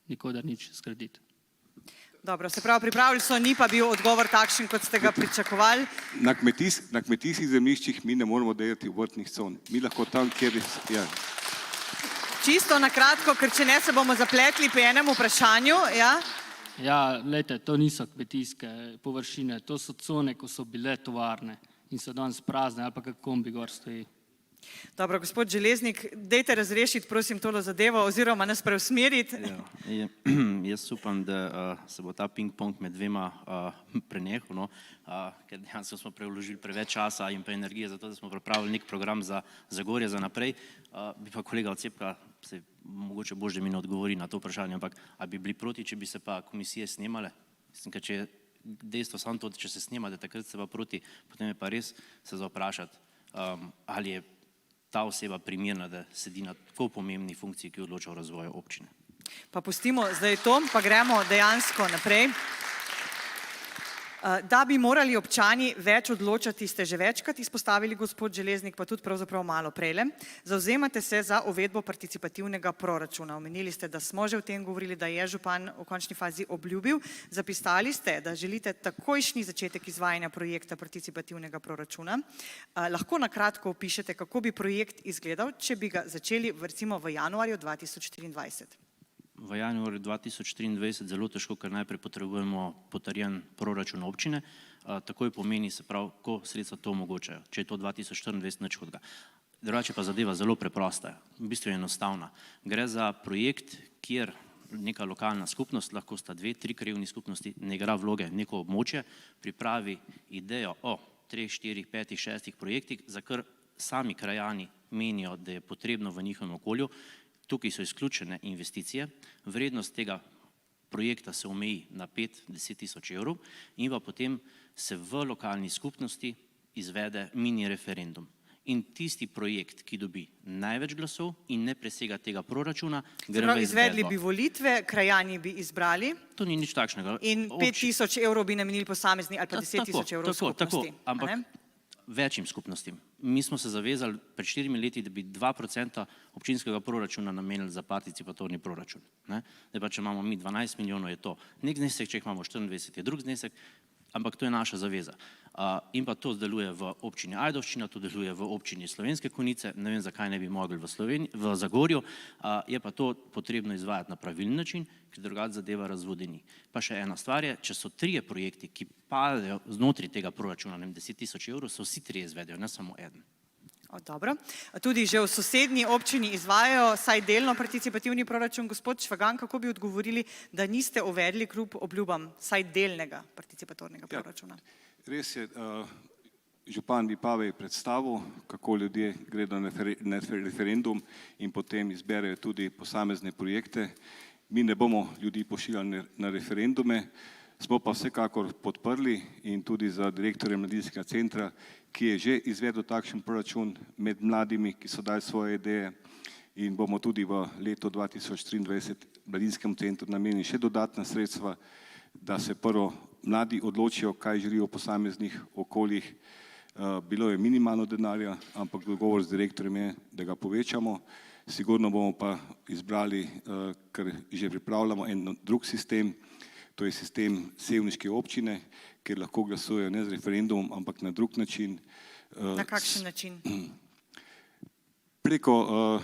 nikoder nič zgraditi. Dobro, se pravi, pripravili so, ni pa bil odgovor takšen, kot ste ga pričakovali. Na kmetijskih zemljiščih mi ne moramo delati vrtnih con. Mi lahko tam, kjer je. Čisto na kratko, ker če ne se bomo zapletli pri enem vprašanju. Ja? Ja, lejte, to niso kmetijske površine, to so cone, ko so bile tovarne in so danes prazne ali pa kak kombi gor stoji. Dobro, gospod Železnik, dejte razrešiti, prosim, tole zadevo oziroma nas preusmeriti. Ja, jaz upam, da se bo ta ping-pong med dvema prenehal, no, ker dejansko smo prevložili preveč časa in pa energije za to, da smo pripravili nek program za Zagorje za naprej. Bi pa kolega Ocepka, mogoče boš, da mi ne odgovori na to vprašanje, ampak a bi bili proti, če bi se pa komisije snemale? Mislim, ker če je dejstvo samo to, da če se snemate, takrat se pa proti, potem je pa res se vprašati, ali je ta oseba primerna, da sedi na tako pomembni funkciji, ki odloča o razvoju občine. Pa pustimo zdaj to, pa gremo dejansko naprej. Da bi morali občani več odločati, ste že večkrat izpostavili, gospod Železnik, pa tudi pravzaprav malo prejle. Zavzemate se za uvedbo participativnega proračuna. Omenili ste, da smo že o tem govorili, da je župan v končni fazi obljubil. Zapisali ste, da želite takojšnji začetek izvajanja projekta participativnega proračuna. Lahko na kratko opišete, kako bi projekt izgledal, če bi ga začeli recimo v januarju 2024. V januarju 2023 zelo težko, ker najprej potrebujemo potrjen proračun občine, takoj pomeni, se pravi, ko sredstva to omogočajo, če je to 2024 nič hudega. Drugače pa zadeva zelo preprosta, v bistvu je enostavna. Gre za projekt, kjer neka lokalna skupnost, lahko sta 2-3 krajevni skupnosti, ne igra vloge, neko območje, pripravi idejo o 3, 4, 5, 6 projektih, za kar sami krajani menijo, da je potrebno v njihovem okolju. Tukaj so izključene investicije, vrednost tega projekta se omeji na 5-10 tisoč evrov in pa potem se v lokalni skupnosti izvede mini referendum. In tisti projekt, ki dobi največ glasov in ne presega tega proračuna, gre Prav, v izvedli izvedbo. bi volitve, krajani bi izbrali To ni nič takšnega. in 5.000 evrov bi namenili posamezni ali pa 10.000 evrov skupnosti. a Ampak ne? večjim skupnostim. Mi smo se zavezali pred 4 leti, da bi 2% občinskega proračuna namenili za participatorni proračun. Ne? Zdaj pa, če imamo mi 12 milijonov, je to nek znesek, če jih imamo 24, je drug znesek, ampak to je naša zaveza. In pa to deluje v občini Ajdovščina, to deluje v občini Slovenske Konjice, ne vem, zakaj ne bi mogli v Zagorju, je pa to potrebno izvajati na pravilen način, ker drugače zadeva razvodeni. Pa še ena stvar je, če so 3 projekti, ki padajo znotraj tega proračuna, ne vem, 10.000 evrov, so vsi 3 izvedejo, ne samo eden. Dobro. Tudi že v sosednji občini izvajajo saj delno participativni proračun. Gospod Švagan, kako bi odgovorili, da niste uvedli kljub obljubam saj delnega participatornega proračuna? Res je, župan Vipave je predstavil, kako ljudje gredo na referendum in potem izberejo tudi posamezne projekte. Mi ne bomo ljudi pošiljali na referendume, smo pa vsekakor podprli in tudi za direktorjem mladinskega centra, ki je že izvedel takšen proračun med mladimi, ki so dali svoje ideje, in bomo tudi v letu 2023 mladinskemu centru namenili še dodatna sredstva, da se prvo mladi odločijo, kaj želijo v posameznih okoljih. Bilo je minimalno denarja, ampak dogovor z direktorjem je, da ga povečamo. Sigurno bomo pa izbrali, ker že pripravljamo en drug sistem, to je sistem sevniške občine, kjer lahko glasujejo ne z referendumom, ampak na drug način. Na kakšen način? Preko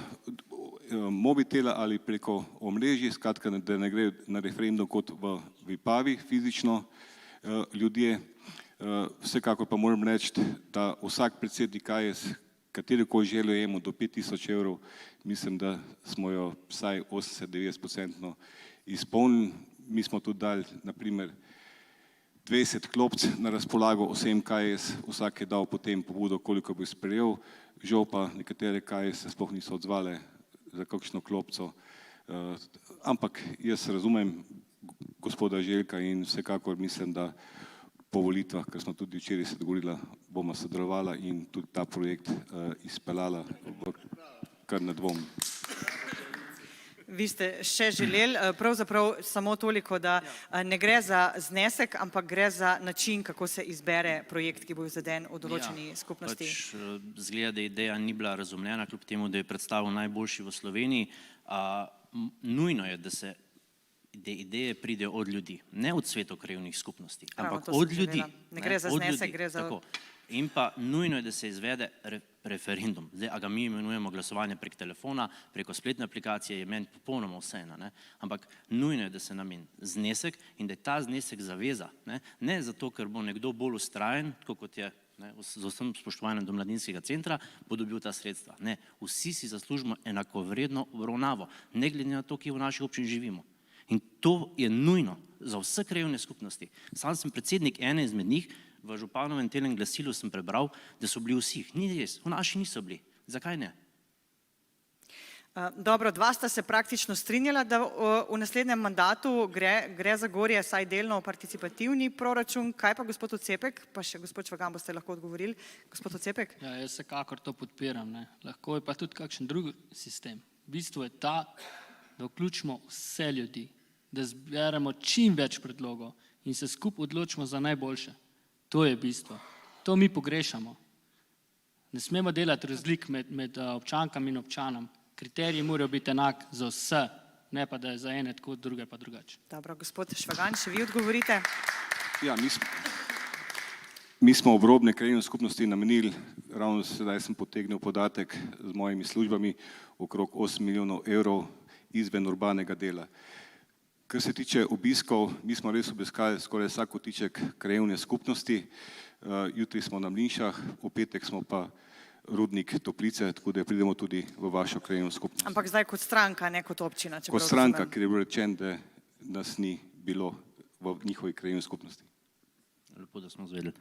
mobitela ali preko omrežij, skratka, da ne gre na referendum kot v Vipavi fizično ljudje. Vsekakor pa moram reči, da vsak predsednik AS, katerokoli željo imamo do 5.000 evrov, mislim, da smo jo vsaj 80-90% izpolnili. Mi smo tudi dali, naprimer, 20 klopc na razpolago vsem KS, vsak je dal potem pobudo, koliko bo sprejel, žal pa nekatere KS se sploh niso odzvale za kakšno klopco, ampak jaz razumem gospoda Željka in vsekakor mislim, da po volitvah, ker smo tudi včeraj se dogovorila, bomo sodelovala in tudi ta projekt izpeljala, kar ne dvomim. Vi ste še želeli, pravzaprav samo toliko, da ne gre za znesek, ampak gre za način, kako se izbere projekt, ki bo izveden v določeni skupnosti. Zgleda, da ideja ni bila razumljena, kljub temu, da je predstavil najboljši v Sloveniji. Nujno je, da se ideje pridejo od ljudi, ne od svetokrajevnih skupnosti, ampak od ljudi. Ne gre za znesek, gre za... In pa nujno je, da se izvede referendum. Zdaj, a ga mi imenujemo glasovanje prek telefona, preko spletne aplikacije, je meni popolnoma vseeno, ampak nujno je, da se nameni znesek in da je ta znesek zaveza. Ne zato, ker bo nekdo bolj vztrajen, kot je z vsem spoštovanjem do mladinskega centra, bo dobil ta sredstva. Ne, vsi si zaslužimo enakovredno obravnavo, ne glede na to, kje v naših občin živimo. In to je nujno za vse krajevne skupnosti. Sam sem predsednik ene izmed njih, v županovem telem glasilu sem prebral, da so bili vsi. Ni res, v naši niso bili. Zakaj ne? Dobro, dva sta se praktično strinjala, da v naslednjem mandatu gre za Gorje saj delno participativni proračun. Kaj pa gospod Ocepek? Pa še gospod Švagan boste lahko odgovorili. Gospod Ocepek? Ja, jaz vsekakor to podpiram. Lahko je pa tudi kakšen drug sistem. V bistvu je ta, da vključimo vse ljudi, da zberemo čim več predlogov in se skupaj odločimo za najboljše. To je bistvo. To mi pogrešamo. Ne smemo delati razlik med občankami in občanom. Kriteriji morajo biti enak za vse, ne pa da je za ene tako, druge pa drugače. Dobro, gospod Švagan, še vi odgovorite. Ja, mi smo obrobne krajevne skupnosti namenili, ravno sedaj sem potegnil podatek z mojimi službami, okrog 8 milijonov evrov izven urbanega dela. Kar se tiče obiskov, mi smo res obiskali skoraj vsak kotiček krajevne skupnosti, jutri smo na Mlinšah, v petek smo pa Rudnik Toplice, tako da pridemo tudi v vašo krajevno skupnost. Ampak zdaj kot stranka, ne kot občina. Kot stranka, ker je bilo rečeno, da nas ni bilo v njihovi krajevni skupnosti. Lepo, da smo zvedeli.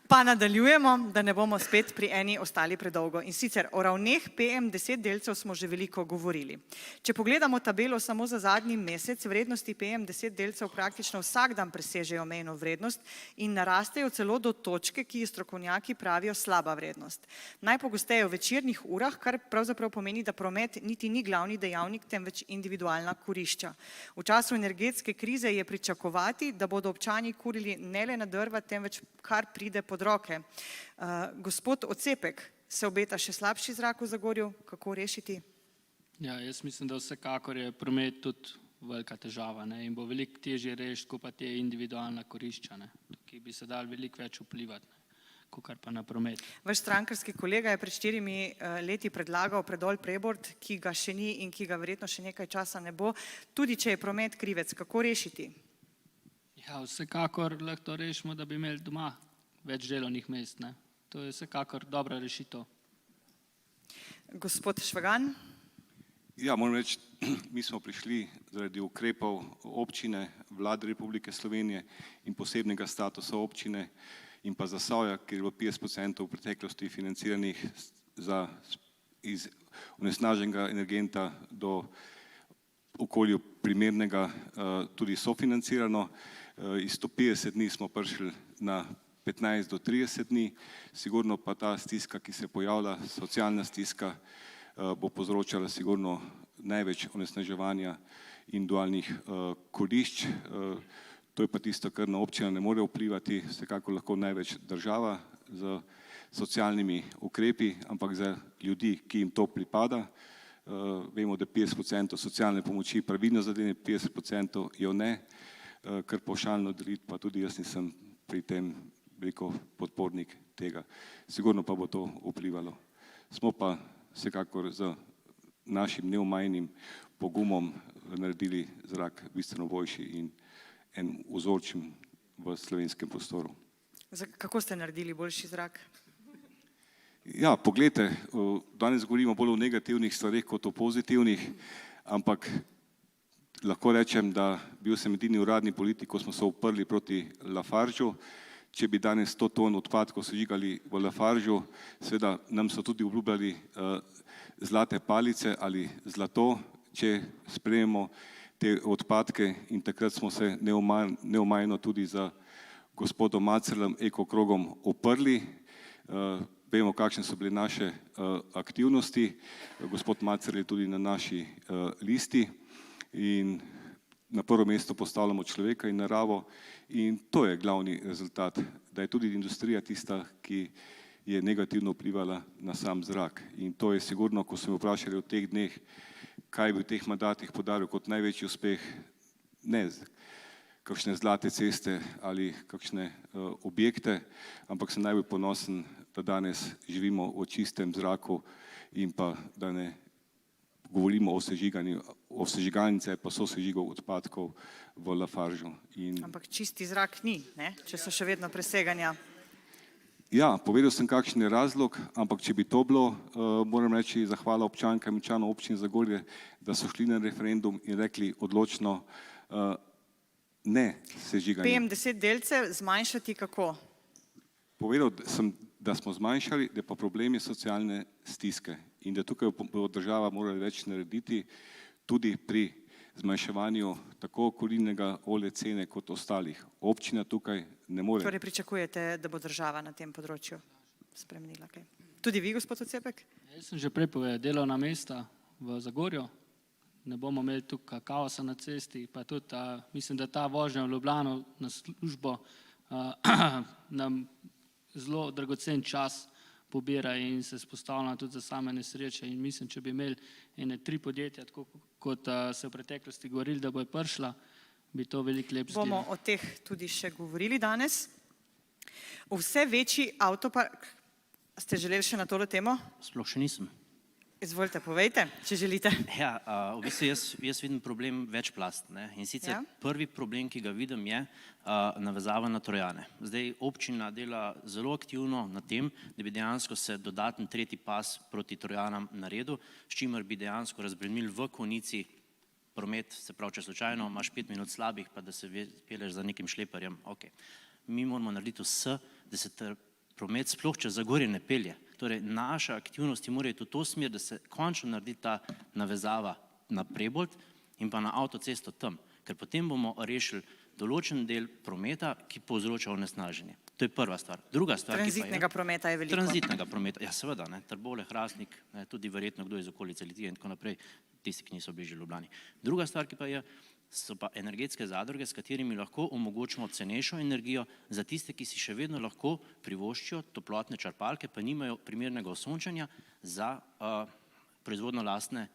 Pa nadaljujemo, da ne bomo spet pri eni ostali predolgo. In sicer o ravneh PM10 delcev smo že veliko govorili. Če pogledamo tabelo samo za zadnji mesec, vrednosti PM10 delcev praktično vsak dan presežejo mejno vrednost in narastejo celo do točke, ki ji strokovnjaki pravijo slaba vrednost. Najpogosteje v večernih urah, kar pravzaprav pomeni, da promet niti ni glavni dejavnik, temveč individualna kurišča. V času energetske krize je pričakovati, da bodo občani kurili ne le na drva, temveč kar pride pod roke. Gospod Ocepek, se obeta še slabši zrak v Zagorju, kako rešiti? Ja, jaz mislim, da vsekakor je promet tudi velika težava, ne, in bo veliko težje rešiti, kot pa te individualna kurišča, ne, ki bi se dali veliko več vplivati, kakor pa na promet. Vaš strankarski kolega je pred 4 leti predlagal predol Prebold, ki ga še ni in ki ga verjetno še nekaj časa ne bo, tudi če je promet krivec, kako rešiti? Ja, vsekakor lahko to rešimo, da bi imeli doma več delovnih mest, ne. To je vsekakor dobra rešitev. Gospod Švagan? Ja, moram reči, mi smo prišli zaradi ukrepov občine, Vlade Republike Slovenije in posebnega statusa občine in pa Zasavja, kjer je bilo 50% v preteklosti financiranih iz onesnaženega energenta do okolju primernega tudi sofinancirano. Iz 150 dni smo prišli na 15 do 30 dni, sigurno pa ta stiska, ki se pojavlja, socialna stiska, bo povzročala sigurno največ onesnaževanja individualnih kurišč. To je pa tisto, kar na občina ne more vplivati, vsekako lahko največ država z socialnimi ukrepi, ampak za ljudi, ki jim to pripada, vemo, da 50% socialne pomoči pravilno zadene, 50% jo ne, kar pavšalno deliti, pa tudi jaz nisem pri tem veliko podpornik tega. Sigurno pa bo to vplivalo. Smo pa vsekakor z našim neomajnim pogumom naredili zrak bistveno boljši in en vzorčen v slovenskem prostoru. Kako ste naredili boljši zrak? Ja, poglejte, danes govorimo bolj o negativnih stvareh kot o pozitivnih, ampak lahko rečem, da bil sem edini uradni politik, ko smo se uprli proti Lafargeu. Če bi danes 100 ton odpadkov sežigali v Lafargeu, seveda nam so tudi obljubljali zlate palice ali zlato, če sprejmemo te odpadke, in takrat smo se neomajno tudi za gospodom Macerlem, Ekokrogom uprli. Vemo, kakšne so bile naše aktivnosti. Gospod Macerl je tudi na naši listi in na prvo mesto postavljamo človeka in naravo in to je glavni rezultat, da je tudi industrija tista, ki je negativno vplivala na sam zrak. In to je sigurno, ko smo vprašali v teh dneh, kaj bi v teh mandatih podaril kot največji uspeh, ne kakšne zlate ceste ali kakšne objekte, ampak sem najbolj ponosen, da danes živimo v čistem zraku in pa da ne govorimo o sežigalnice pa sosežigov odpadkov v Lafargeu. Ampak čisti zrak ni, ne? Če so še vedno preseganja. Ja, povedal sem, kakšen je razlog, ampak če bi to bilo, moram reči zahvala občankam in občanom občine Zagorje, da so šli na referendum in rekli odločno ne sežiganju. PM10 delce zmanjšati kako? Povedal sem, da smo zmanjšali, da pa problem je socialne stiske in da tukaj bo država morala več narediti tudi pri zmanjševanju tako kurilnega olja cene kot ostalih. Občina tukaj ne more. Torej pričakujete, da bo država na tem področju spremenila kaj? Tudi vi, gospod Ocepek? Jaz sem že prej povedal, delovna mesta v Zagorju, ne bomo imeli tukaj kaosa na cesti, pa tudi mislim, da ta vožnja v Ljubljano na službo nam zelo dragocen čas pobira in se spostavlja tudi za same nesreče in mislim, če bi imeli ene 3 podjetja, tako kot se v preteklosti govorili, da bojo prišla, bi to veliko lep zdelo. Bomo o teh tudi še govorili danes. Vse večji avtopark, ste želeli še na tole temo? Sploh še nisem. Izvolite, povejte, če želite. Ja, v bistvu jaz vidim problem večplasten, ne. In sicer prvi problem, ki ga vidim, je navezava na Trojane. Zdaj občina dela zelo aktivno na tem, da bi dejansko se dodaten 3. pas proti Trojanam naredil, s čimer bi dejansko razbremenili v konici promet, se pravi, če slučajno imaš 5 minut slabih, pa da se peleš za nekim šleparjem, ok. Mi moramo narediti vse, da se promet sploh čez Zagorje ne pelje. Torej, naše aktivnosti morajo iti v to smer, da se končno naredi ta navezava na Prebold in pa na avtocesto tam, ker potem bomo rešili določen del prometa, ki povzroča onesnaženje. To je prva stvar. Druga stvar, Tranzitnega prometa je veliko. Tranzitnega prometa, ja seveda, ne, Trbole, Hrastnik, ne, tudi verjetno kdo iz okolice Litije in tako naprej, tisti, ki niso bližje Ljubljani. Druga stvar, ki pa je, so pa energetske zadruge, s katerimi lahko omogočimo cenejšo energijo za tiste, ki si še vedno lahko privoščijo toplotne črpalke, pa nimajo primernega osončanja za proizvodnjo lastne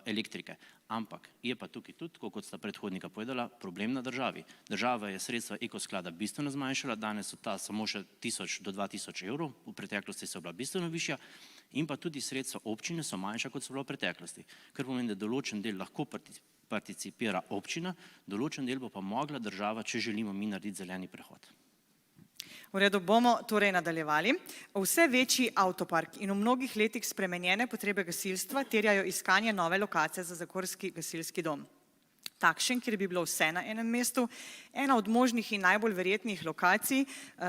elektrike. Ampak je pa tukaj tudi, tako kot sta predhodnika povedala, problem na državi. Država je sredstva ekosklada bistveno zmanjšala, danes so ta samo še 1000 do 2000 evrov, v preteklosti so bila bistveno višja, in pa tudi sredstva občine so manjša, kot so bila v preteklosti. Kar pomeni, da določen del lahko participira občina, določen del bo pa mogla država, če želimo mi narediti zeleni prehod. V redu, bomo torej nadaljevali. Vse večji avtopark in v mnogih letih spremenjene potrebe gasilstva terjajo iskanje nove lokacije za zagorski gasilski dom. Takšen, kjer bi bilo vse na enem mestu. Ena od možnih in najbolj verjetnih lokacij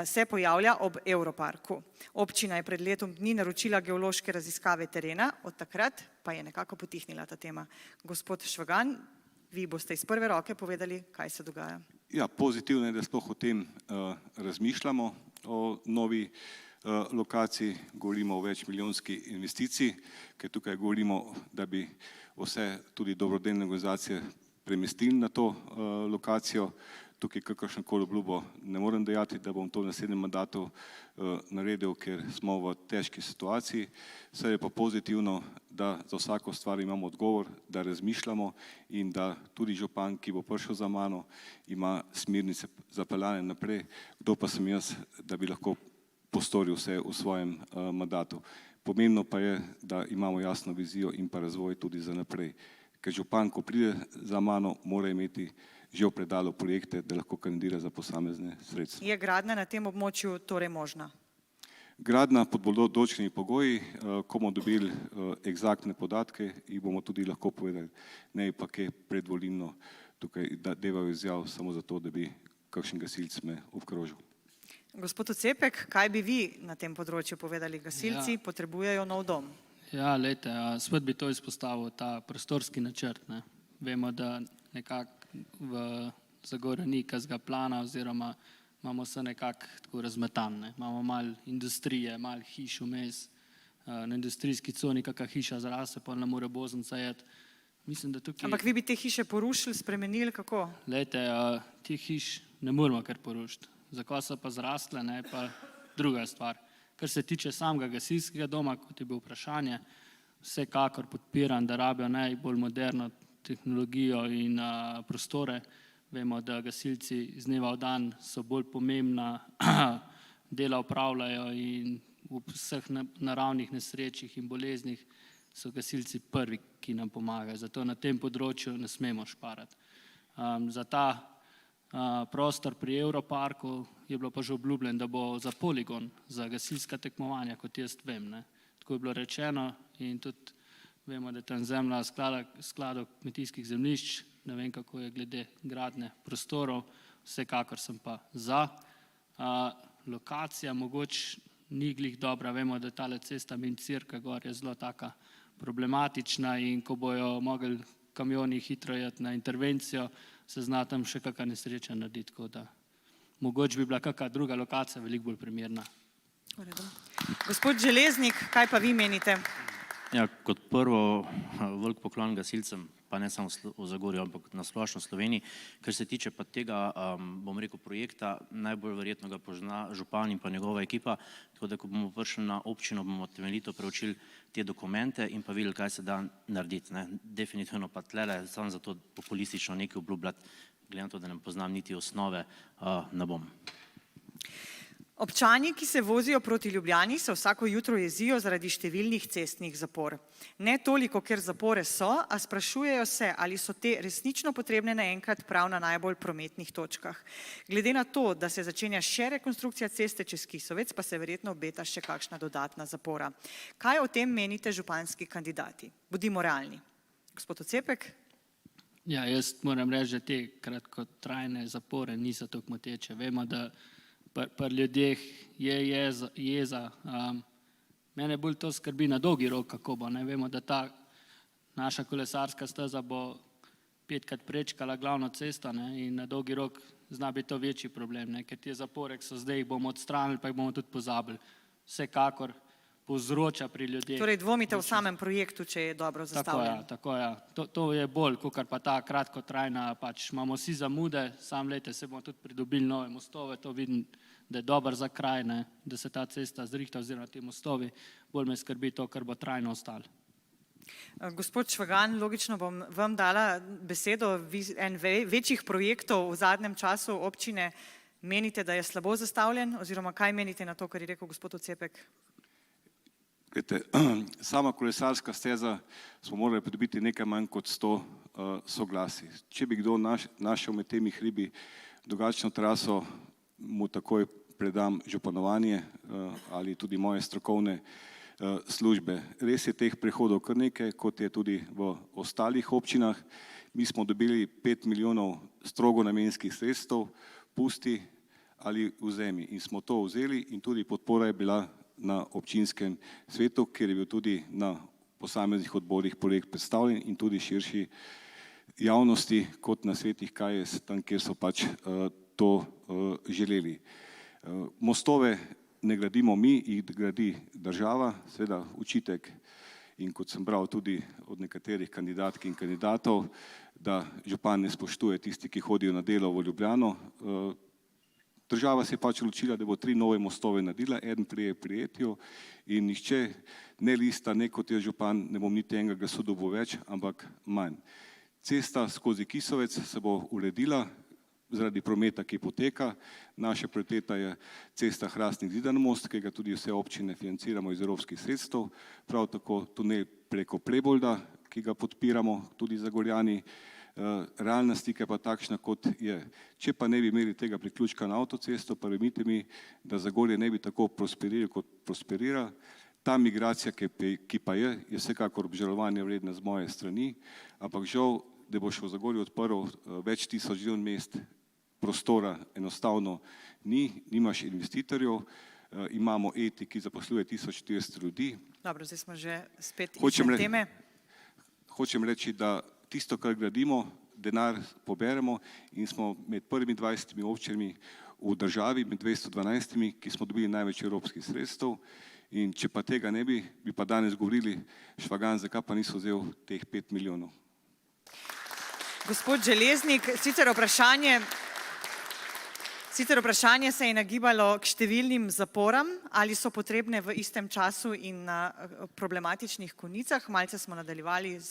se pojavlja ob Europarku. Občina je pred letom dni naročila geološke raziskave terena, od takrat pa je nekako potihnila ta tema. Gospod Švagan, vi boste iz prve roke povedali, kaj se dogaja. Ja, pozitivno je, da sploh o tem razmišljamo, o novi lokaciji, govorimo o večmilijonski investiciji, ker tukaj govorimo, da bi vse tudi dobrodelne organizacije premestili na to lokacijo. Tukaj kakršnokoli obljubo ne morem dejati, da bom to v naslednjem mandatu naredil, ker smo v težki situaciji. Vse je pa pozitivno, da za vsako stvar imamo odgovor, da razmišljamo in da tudi župan, ki bo prišel za mano, ima smernice zapeljane naprej. Kdo pa sem jaz, da bi lahko postoril vse v svojem mandatu. Pomembno pa je, da imamo jasno vizijo in pa razvoj tudi za naprej. Ker župan, ko pride za mano, mora imeti že v predalu projekte, da lahko kandidira za posamezne sredstva. Je gradnja na tem območju torej možna? Gradnja pod določenimi pogoji, ko bomo dobili eksaktne podatke, jih bomo tudi lahko povedali, ne pa kaj predvolilno tukaj devajo izjav samo zato, da bi kakšen gasilc me obkrožil. Gospod Ocepek, kaj bi vi na tem področju povedali? Gasilci potrebujejo nov dom. Ja, lejte, spet bi to izpostavil, ta prostorski načrt. Vemo, da nekako v Zagorju ni kakega plana oziroma imamo vse nekako tako razmetan. Imamo malo industrije, malo hiš vmes, na industrijski coni kakšna hiša zraste, pa ne more Boznica jeti. Mislim, da tukaj... Ampak vi bi te hiše porušili, spremenili, kako? Lejte, teh hiš ne moramo kar porušiti. Zakaj so pa zrastle, pa druga stvar. Kar se tiče samega gasilskega doma, kot je bilo vprašanje, vsekakor podpiram, da rabijo najbolj moderno tehnologijo in prostore. Vemo, da gasilci iz dneva v dan so bolj pomembna dela opravljajo in v vseh naravnih nesrečih in boleznih so gasilci prvi, ki nam pomagajo. Zato na tem področju ne smemo šparati. Za ta prostor pri Europarku je bilo pa že obljubljen, da bo za poligon, za gasilska tekmovanja, kot jaz vem. Tako je bilo rečeno in tudi vemo, da je tam zemlja skladov kmetijskih zemljišč, ne vem, kako je glede gradnje prostorov, vsekakor sem pa za. Lokacija mogoče ni glih dobra, vemo, da tale cesta Min-Cirka gor je zelo taka problematična in ko bojo mogli kamioni hitro jeti na intervencijo, se zna tam še kakšna nesreča narediti, tako da mogoče bi bila kakšna druga lokacija veliko bolj primerna. Gospod Železnik, kaj pa vi menite? Ja, kot prvo, velik poklon gasilcem, pa ne samo v Zagorju, ampak na splošno Sloveniji. Kar se tiče pa tega, bom rekel, projekta, najbolj verjetno ga pozna župan in pa njegova ekipa, tako da ko bomo prišli na občino, bomo temeljito preučili te dokumente in pa videli, kaj se da narediti. Definitivno pa tlele, samo zato populistično nekaj obljubljati, glede na to, da ne poznam niti osnove, ne bom. Občani, ki se vozijo proti Ljubljani, se vsako jutro jezijo zaradi številnih cestnih zapor. Ne toliko, ker zapore so, a sprašujejo se, ali so te resnično potrebne naenkrat prav na najbolj prometnih točkah. Glede na to, da se začenja še rekonstrukcija ceste čez Kisovec, pa se verjetno obeta še kakšna dodatna zapora. Kaj o tem menite županski kandidati? Bodimo realni. Gospod Ocepek? Ja, jaz moram reči, da te kratkotrajne zapore niso tako moteče. Vemo, da pri ljudeh je jeza. Mene bolj to skrbi na dolgi rok, kako bo. Ne? Vemo, da ta naša kolesarska steza bo 5krat prečkala glavno cesto, ne? In na dolgi rok zna biti to večji problem, ne? Ker te zapore, ki so zdaj, jih bomo odstranili, pa jih bomo tudi pozabili. Vsekakor povzroča pri ljudeh. Torej dvomite v samem projektu, če je dobro zastavljen. Tako je. To je bolj, kakor pa ta kratkotrajna, pač imamo vsi zamude, sam lete se bomo tudi pridobili nove mostove, to vidim, da je dober za kraj, ne? Da se ta cesta zrihta oziroma ti mostovi, bolj me skrbi to, kar bo trajno ostalo. Gospod Švagan, logično bom vam dala besedo. En večjih projektov v zadnjem času občine menite, da je slabo zastavljen, oziroma kaj menite na to, kar je rekel gospod Ocepek? Sama kolesarska steza smo morali pridobiti nekaj manj kot 100 soglasij. Če bi kdo našel med temi hribi drugačno traso, mu takoj predam županovanje ali tudi moje strokovne službe. Res je teh prehodov kar nekaj, kot je tudi v ostalih občinah. Mi smo dobili 5 milijonov strogo namenskih sredstev, pusti ali vzemi. In smo to vzeli in tudi podpora je bila na občinskem svetu, kjer je bil tudi na posameznih odborih projekt predstavljen in tudi širši javnosti kot na svetih KS, tam kjer so pač to želeli. Mostove ne gradimo mi, jih gradi država, seveda učitek in kot sem bral tudi od nekaterih kandidatk in kandidatov, da župan ne spoštuje tisti, ki hodijo na delo v Ljubljano. Država se je pač odločila, da bo 3 nove mostove naredila, eden prije prijetju in nihče ne lista, ne kot je župan, ne bom niti enega glasu dobil več, ampak manj. Cesta skozi Kisovec se bo uredila zaradi prometa, ki poteka. Naša prioriteta je cesta Hrastnik-Zidan most, ki ga tudi vse občine financiramo iz evropskih sredstev, prav tako tunel preko Prebolda, ki ga podpiramo tudi Zagorjani. Realna slika je pa takšna, kot je. Če pa ne bi imeli tega priključka na avtocesto, pa verjemite mi, da Zagorje ne bi tako prosperiralo, kot prosperira. Ta migracija, ki pa je vsekakor obžalovanja vredna z moje strani, ampak žal, da bo še v Zagorju odprl več tisoč delovnih mest, prostora enostavno ni, nimaš investitorjev, imamo ETI, ki zaposluje 1400 ljudi. Dobro, zdaj smo že spet izven teme. Hočem reči, da tisto, kar gradimo, denar poberemo in smo med prvimi 20 občinami v državi, med 212, ki smo dobili največ evropskih sredstev. In če pa tega ne bi, bi pa danes govorili, Švagan, zakaj pa niso vzel teh 5 milijonov. Gospod Železnik, sicer vprašanje se je nagibalo k številnim zaporam, ali so potrebne v istem času in na problematičnih konicah. Malce smo nadaljevali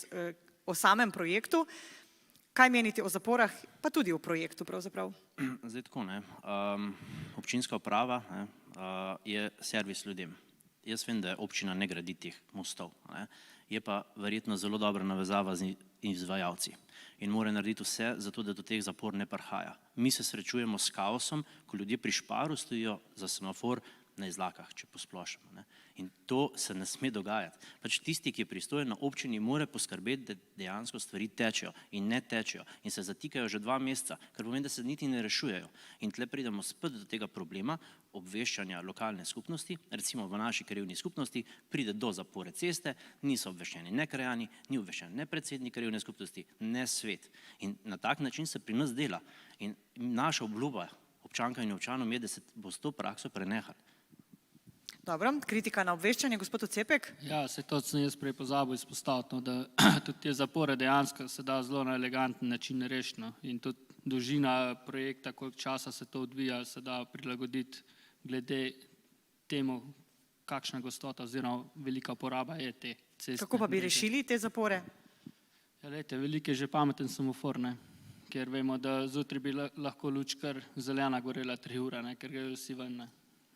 o samem projektu. Kaj menite o zaporah, pa tudi o projektu pravzaprav? Zdaj tako, ne. Občinska uprava je servis ljudem. Jaz vem, da občina ne gradi teh mostov, ne. Je pa verjetno zelo dobra navezava z izvajalci in mora narediti vse, zato da do teh zapor ne prihaja. Mi se srečujemo s kaosom, ko ljudje pri Šparu stojijo za semafor na izlakah, če posplošimo, ne. In to se ne sme dogajati. Pač tisti, ki je pristojen na občini, mora poskrbeti, da dejansko stvari tečejo in ne tečejo in se zatikajo že 2 meseca, kar pomeni, da se niti ne rešujejo. In tle pridemo spet do tega problema obveščanja lokalne skupnosti, recimo v naši krajevni skupnosti pride do zapore ceste, niso obveščeni ne krajani, ni obveščen ne predsednik krajevne skupnosti, ne svet. In na tak način se pri nas dela. In naša obljuba občankam in občanom je, da se bo s to prakso prenehali. Dobro, kritika na obveščanje, gospod Ocepek. Ja, se to sem jaz prej pozabil izpostaviti, da tudi te zapore dejansko se da zelo na eleganten način rešiti. In tudi dolžina projekta, koliko časa se to odvija, se da prilagoditi glede temu, kakšna gostota oziroma velika poraba je te ceste. Kako pa bi rešili te zapore? Ja, lejte, veliko je že pameten semafor, ne, ker vemo, da zjutraj bi lahko luč kar zelena gorela 3 ure, ne, ker grejo vsi ven, ne,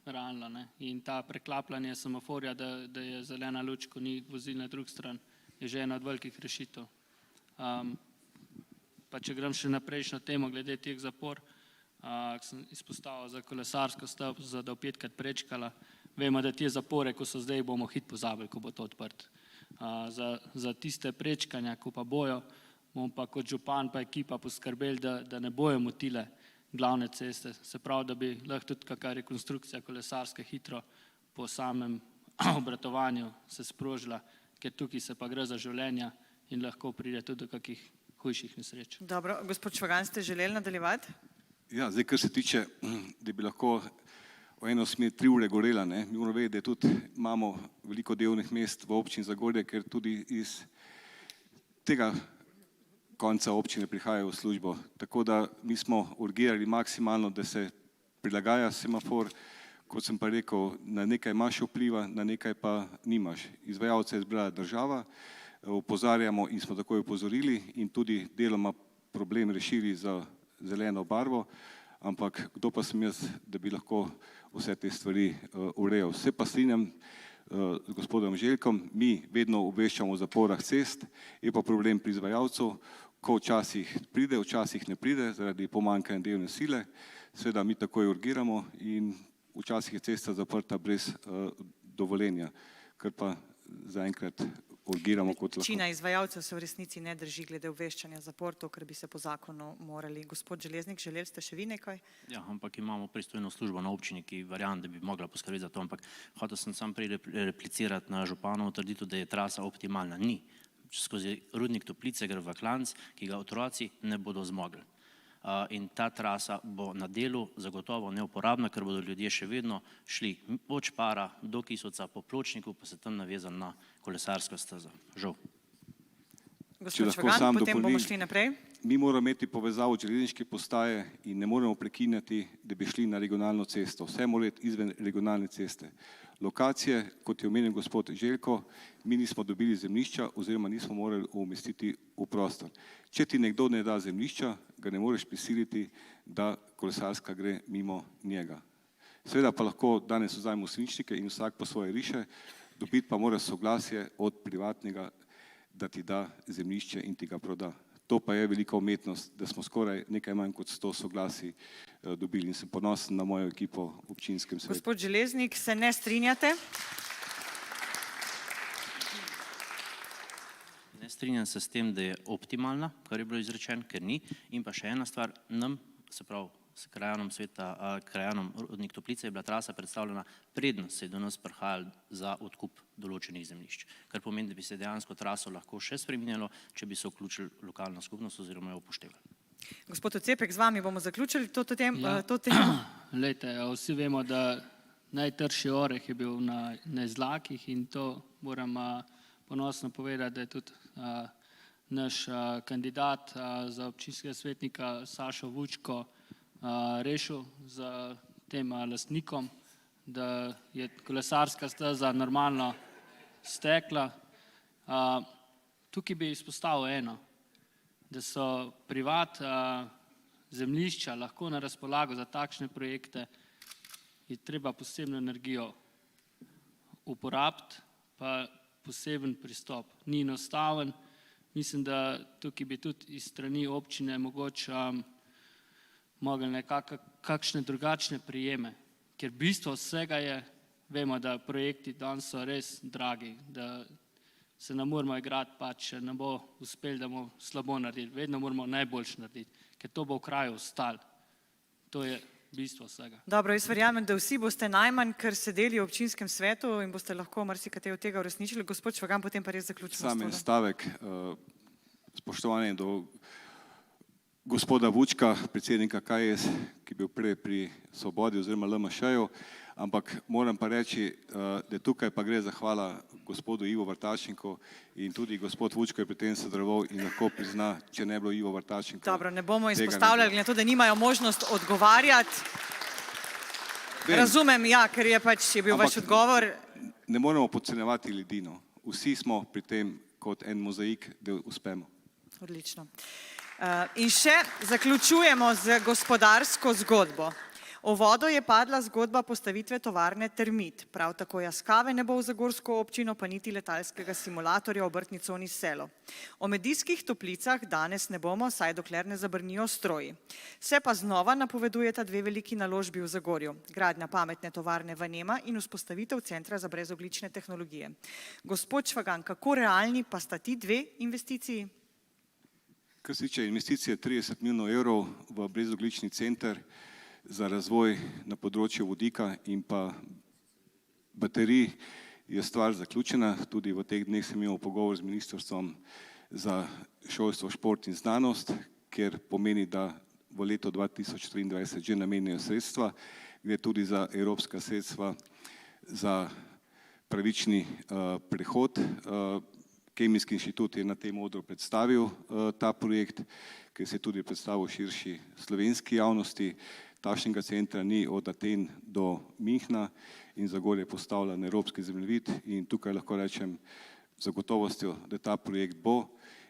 realno, ne. In ta preklapljanje semaforja, da je zelena luč, ko ni vozil na drugi strani, je že ena od velikih rešitev. Pa če grem še naprejšnjo temo glede teh zapor, ki sem izpostavil za kolesarsko stezo, da bo 5krat prečkala, vemo, da te zapore, ko so zdaj, bomo hit pozabili, ko bo to odprt. Za tiste prečkanja, ko pa bojo, bomo pa kot župan pa ekipa poskrbeli, da ne bojo motile glavne ceste. Se pravi, da bi lahko tudi kakšna rekonstrukcija kolesarske hitro po samem obratovanju se sprožila, ker tukaj se pa gre za življenja in lahko pride tudi do kakih hujših nesreč. Dobro, gospod Švagan, ste želeli nadaljevati? Ja, zdaj, kar se tiče, da bi lahko v eno smer 3 ure gorela, ne, mi moramo vedeti, da tudi imamo veliko delovnih mest v občini Zagorje, ker tudi iz tega konca občine prihajajo v službo. Tako da mi smo urgirali maksimalno, da se prilagaja semafor, kot sem pa rekel, na nekaj imaš vpliva, na nekaj pa nimaš. Izvajalce je izbrala država, opozarjamo in smo takoj opozorili in tudi deloma problem rešili za zeleno barvo, ampak kdo pa sem jaz, da bi lahko vse te stvari urejal. Vse pa strinjam z gospodom Željkom, mi vedno obveščamo o zaporah cest, je pa problem pri izvajalcu, ko včasih pride, včasih ne pride zaradi pomanjkanja delovne sile, seveda mi takoj urgiramo in včasih je cesta zaprta brez dovoljenja, kar pa zaenkrat urgiramo kot lahko. Večina izvajalcev se v resnici ne drži glede obveščanja zaportov, ker bi se po zakonu morali. Gospod Železnik, želeli ste še vi nekaj? Ja, ampak imamo pristojno službo na občini, ki verjamem, da bi mogla poskrbeti za to, ampak hotel sem sam prej replicirati na županovo trditev, da je trasa optimalna. Ni. Skozi rudnik Toplice gre v klanec, ki ga otroci ne bodo zmogli. In ta trasa bo na delu zagotovo neuporabna, ker bodo ljudje še vedno šli od Špara do Kisovca po pločniku, pa se tam navezali na kolesarsko stezo. Žal. Gospod Švagan, potem bomo šli naprej. Mi moramo imeti povezavo železniške postaje in ne moremo prekinjati, da bi šli na regionalno cesto. Vse mora iti izven regionalne ceste. Lokacije, kot je omenil gospod Željko, mi nismo dobili zemljišča oziroma nismo morali umestiti v prostor. Če ti nekdo ne da zemljišča, ga ne moreš prisiliti, da kolesarska gre mimo njega. Seveda pa lahko danes vzajemo svinčnike in vsak po svoje riše, dobiti pa mora soglasje od privatnega, da ti da zemljišče in ti ga proda. To pa je velika umetnost, da smo skoraj nekaj manj kot 100 soglasij dobili in sem ponosen na mojo ekipo v občinskem svetu. Gospod Železnik, se ne strinjate? Ne strinjam se s tem, da je optimalna, kar je bilo izrečeno, ker ni. In pa še ena stvar, nam, se pravi, s krajanom sveta, krajanom rudnik Toplice je bila trasa predstavljena predno se je do nas prihajali za odkup določenih zemljišč. Kar pomeni, da bi se dejansko traso lahko še spreminjalo, če bi se vključili lokalno skupnost oziroma jo upoštevali. Gospod Ocepek, z vami bomo zaključili to temo. Lejte, vsi vemo, da najtrši oreh je bil na Izlakih in to moram ponosno povedati, da je tudi naš kandidat za občinskega svetnika Sašo Vučko rešil z tem lastnikom, da je kolesarska steza normalno stekla. Tukaj bi izpostavil eno, da so privat zemljišča lahko na razpolago za takšne projekte, je treba posebno energijo uporabiti, pa poseben pristop. Ni enostaven, mislim, da tukaj bi tudi iz strani občine mogoče mogli kakšne drugačne prijeme, ker bistvo vsega je, vemo, da projekti danes so res dragi, da se ne moramo igrati, pač ne bo uspel, da bomo slabo naredili, vedno moramo najboljše narediti, ker to bo v kraju ostalo. To je bistvo vsega. Dobro, jaz verjamem, da vsi boste najmanj, ker sedeli v občinskem svetu in boste lahko marsikateri od tega uresničili. Gospod Švagan, potem pa res zaključimo. Sam en stavek, spoštovanje do gospoda Vučka, predsednika KS, ki je bil prej pri Svobodi oziroma LMŠ-ju, ampak moram pa reči, da tukaj pa gre zahvala gospodu Ivo Vrtačniku in tudi gospod Vučko je pri tem sodeloval in lahko prizna, če ne bilo Ivo Vrtačnika. Dobro, ne bomo izpostavljali, glede na to, da nimajo možnost odgovarjati. Razumem, ja, ker je pač bil vaš odgovor. Ne moramo podcenjevati ljudi, no. Vsi smo pri tem kot en mozaik, da uspemo. Odlično. In še zaključujemo z gospodarsko zgodbo. O vodo je padla zgodba postavitve tovarne Termit. Prav tako Jaskave ne bo v Zagorsko občino, pa niti letalskega simulatorja v obrtni coni Selo. O Medijskih Toplicah danes ne bomo, saj dokler ne zabrnijo stroji. Se pa znova napovedujeta dve veliki naložbi v Zagorju. Gradnja pametne tovarne Vanema in vzpostavitev centra za brezoglične tehnologije. Gospod Švagan, kako realni pa sta ti dve investiciji? Kar se tiče investicije 30 milijonov evrov v brezoglični center za razvoj na področju vodika in pa baterij, je stvar zaključena. Tudi v teh dneh sem imel pogovor z Ministrstvom za šolstvo, šport in znanost, kjer pomeni, da v letu 2023 že namenjajo sredstva. Gre tudi za evropska sredstva za pravični prehod. Kemijski inštitut je na tem odru predstavil ta projekt, ki se je tudi predstavil širši slovenski javnosti. Takšnega centra ni od Aten do Minhna in Zagorje postavlja na evropski zemljevid in tukaj lahko rečem z gotovostjo, da ta projekt bo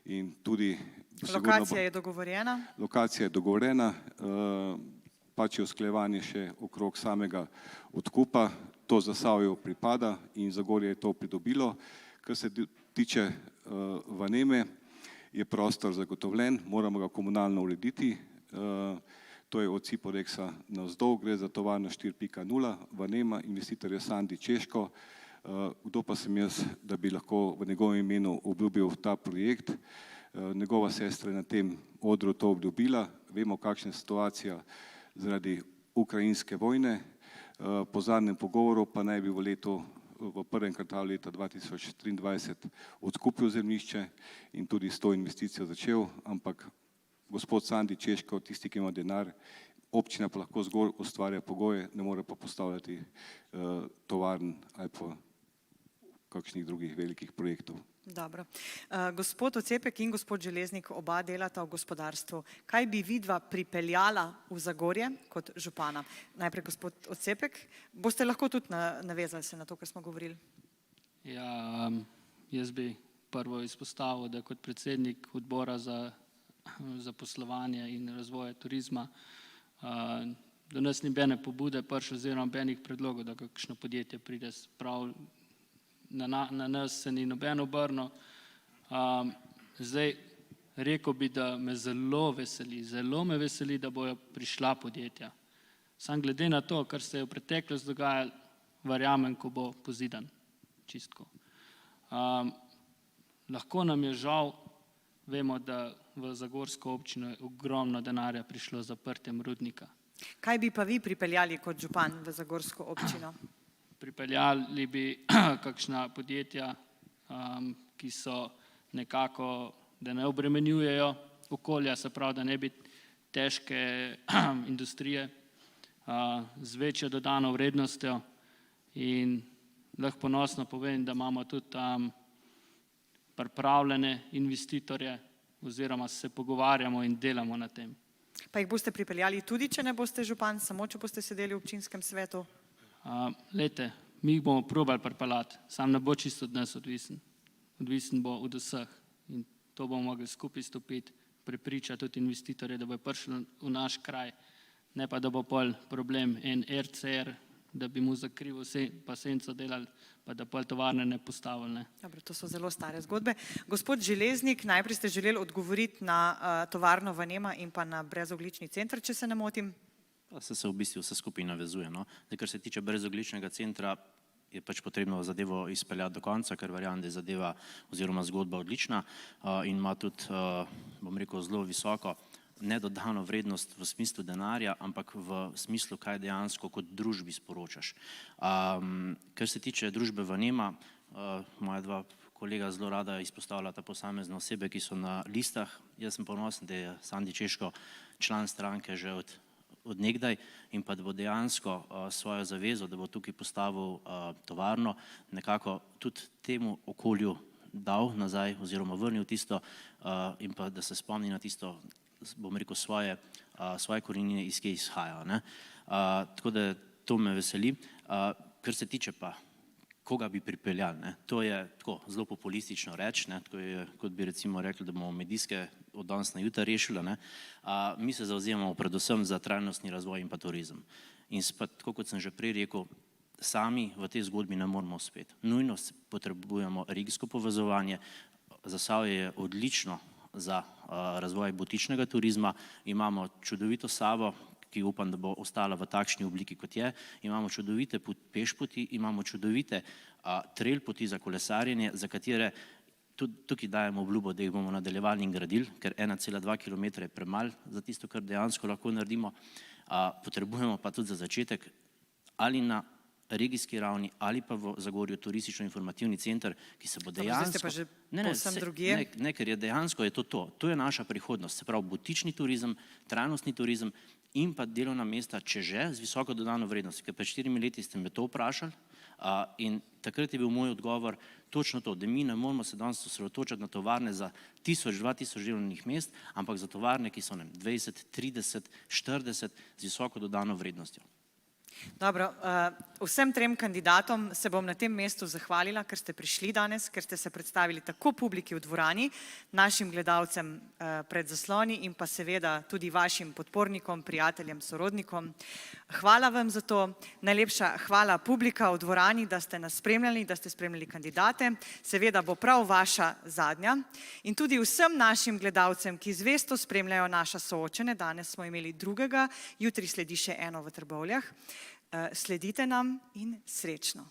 in tudi Lokacija je dogovorjena? Lokacija je dogovorjena, pač je usklajevanje še okrog samega odkupa. To Zasavju pripada in Zagorje je to pridobilo. Kar se tiče Vaneme, je prostor zagotovljen, moramo ga komunalno urediti. To je od Ciporexa navzdol, gre za tovarno 4.0, Vanema, investitor je Sandi Češko. Kdo pa sem jaz, da bi lahko v njegovem imenu obljubil ta projekt. Njegova sestra je na tem odru to obljubila. Vemo, kakšna je situacija zaradi ukrajinske vojne. Po zadnjem pogovoru pa naj bi v prvem kvartalu leta 2023 odkupil zemljišče in tudi s to investicijo začel, ampak gospod Sandi Češko, tisti, ki ima denar, občina pa lahko zgolj ustvarja pogoje, ne more pa postavljati tovarn ali pa kakšnih drugih velikih projektov. Dobro. Gospod Ocepek in gospod Železnik, oba delata v gospodarstvu. Kaj bi vidva pripeljala v Zagorje kot župana? Najprej gospod Ocepek, boste lahko tudi navezali se na to, kar smo govorili. Ja, jaz bi prvo izpostavil, da kot predsednik odbora za zaposlovanje in razvoj turizma do nas ni bene pobude prišlo oziroma benih predlogov, da kakšno podjetje pride prav na nas se ni noben obrnil. Zdaj, rekel bi, da me zelo me veseli, da bojo prišla podjetja. Sam glede na to, kar se je v preteklosti dogajalo, verjamem, ko bo pozidan, čistko. Lahko nam je žal, vemo, da v Zagorsko občino je ogromno denarja prišlo z zaprtjem rudnika. Kaj bi pa vi pripeljali kot župan v Zagorsko občino? Pripeljali bi kakšna podjetja, ki so nekako, da ne obremenjujejo okolja, se pravi, da ne bi težke industrije z večjo dodano vrednostjo in lahko ponosno povem, da imamo tudi tam pripravljene investitorje oziroma se pogovarjamo in delamo na tem. Pa jih boste pripeljali tudi, če ne boste župan, samo če boste sedeli v občinskem svetu? Lejte, mi jih bomo probali pripeljati, sam ne bo čisto od nas odvisen. Odvisen bo od vseh in to bomo mogli skupaj stopiti, prepričati tudi investitorje, da bo prišli v naš kraj, ne pa da bo pol problem en RCR, da bi mu zakrivil pa senco delali, pa da pol tovarne ne postavili. Dobro, to so zelo stare zgodbe. Gospod Železnik, najprej ste želeli odgovoriti na tovarno Vanema in pa na brezoglični center, če se ne motim. Se v bistvu vse skupaj navezuje. Kar se tiče brezogličnega centra, je pač potrebno zadevo izpeljati do konca, ker verjamem, da je zadeva oziroma zgodba odlična in ima tudi, bom rekel, zelo visoko nedodano vrednost v smislu denarja, ampak v smislu, kaj dejansko kot družbi sporočaš. Kar se tiče družbe Vanema, moja dva kolega zelo rada izpostavljata posamezne osebe, ki so na listah. Jaz sem ponosen, da je Sandi Češko član stranke že od nekdaj in pa da bo dejansko svojo zavezo, da bo tukaj postavil tovarno, nekako tudi temu okolju dal nazaj oziroma vrnil tisto in pa da se spomni na tisto, bom rekel, svoje korenine, iz kje izhaja. Tako da to me veseli. Kar se tiče pa, koga bi pripeljali, to je tako zelo populistično reči, tako je, kot bi recimo rekli, da bomo medijske od danes na jutri rešili. Mi se zavzemamo predvsem za trajnostni razvoj in pa turizem. In spet, tako kot sem že prej rekel, sami v tej zgodbi ne moramo uspeti. Nujno potrebujemo regijsko povezovanje. Zasavje je odlično za razvoj butičnega turizma. Imamo čudovito Savo, ki upam, da bo ostala v takšni obliki, kot je. Imamo čudovite pešpoti, imamo čudovite trail poti za kolesarjenje, za katere tudi tukaj dajemo obljubo, da jih bomo nadaljevali in gradili, ker 1,2 km je premalo za tisto, kar dejansko lahko naredimo. Potrebujemo pa tudi za začetek ali na regijski ravni ali pa v Zagorju turistično-informativni center, ki se bo dejansko... Zdaj ste pa že povsem drugje. Ne, ker je dejansko je to. To je naša prihodnost, se pravi butični turizem, trajnostni turizem in pa delovna mesta, če že, z visoko dodano vrednostjo. Ker pred 4 leti ste me to vprašali in takrat je bil moj odgovor točno to, da mi ne moramo se danes osredotočati na tovarne za 1000-2000 delovnih mest, ampak za tovarne, ki so 20, 30, 40 z visoko dodano vrednostjo. Dobro, vsem trem kandidatom se bom na tem mestu zahvalila, ker ste prišli danes, ker ste se predstavili tako publiki v dvorani, našim gledalcem pred zasloni in pa seveda tudi vašim podpornikom, prijateljem, sorodnikom. Hvala vam za to, najlepša hvala publika v dvorani, da ste nas spremljali, da ste spremljali kandidate. Seveda bo prav vaša zadnja in tudi vsem našim gledalcem, ki zvesto spremljajo naša soočenja, danes smo imeli drugega, jutri sledi še eno v Trbovljah. Sledite nam in srečno.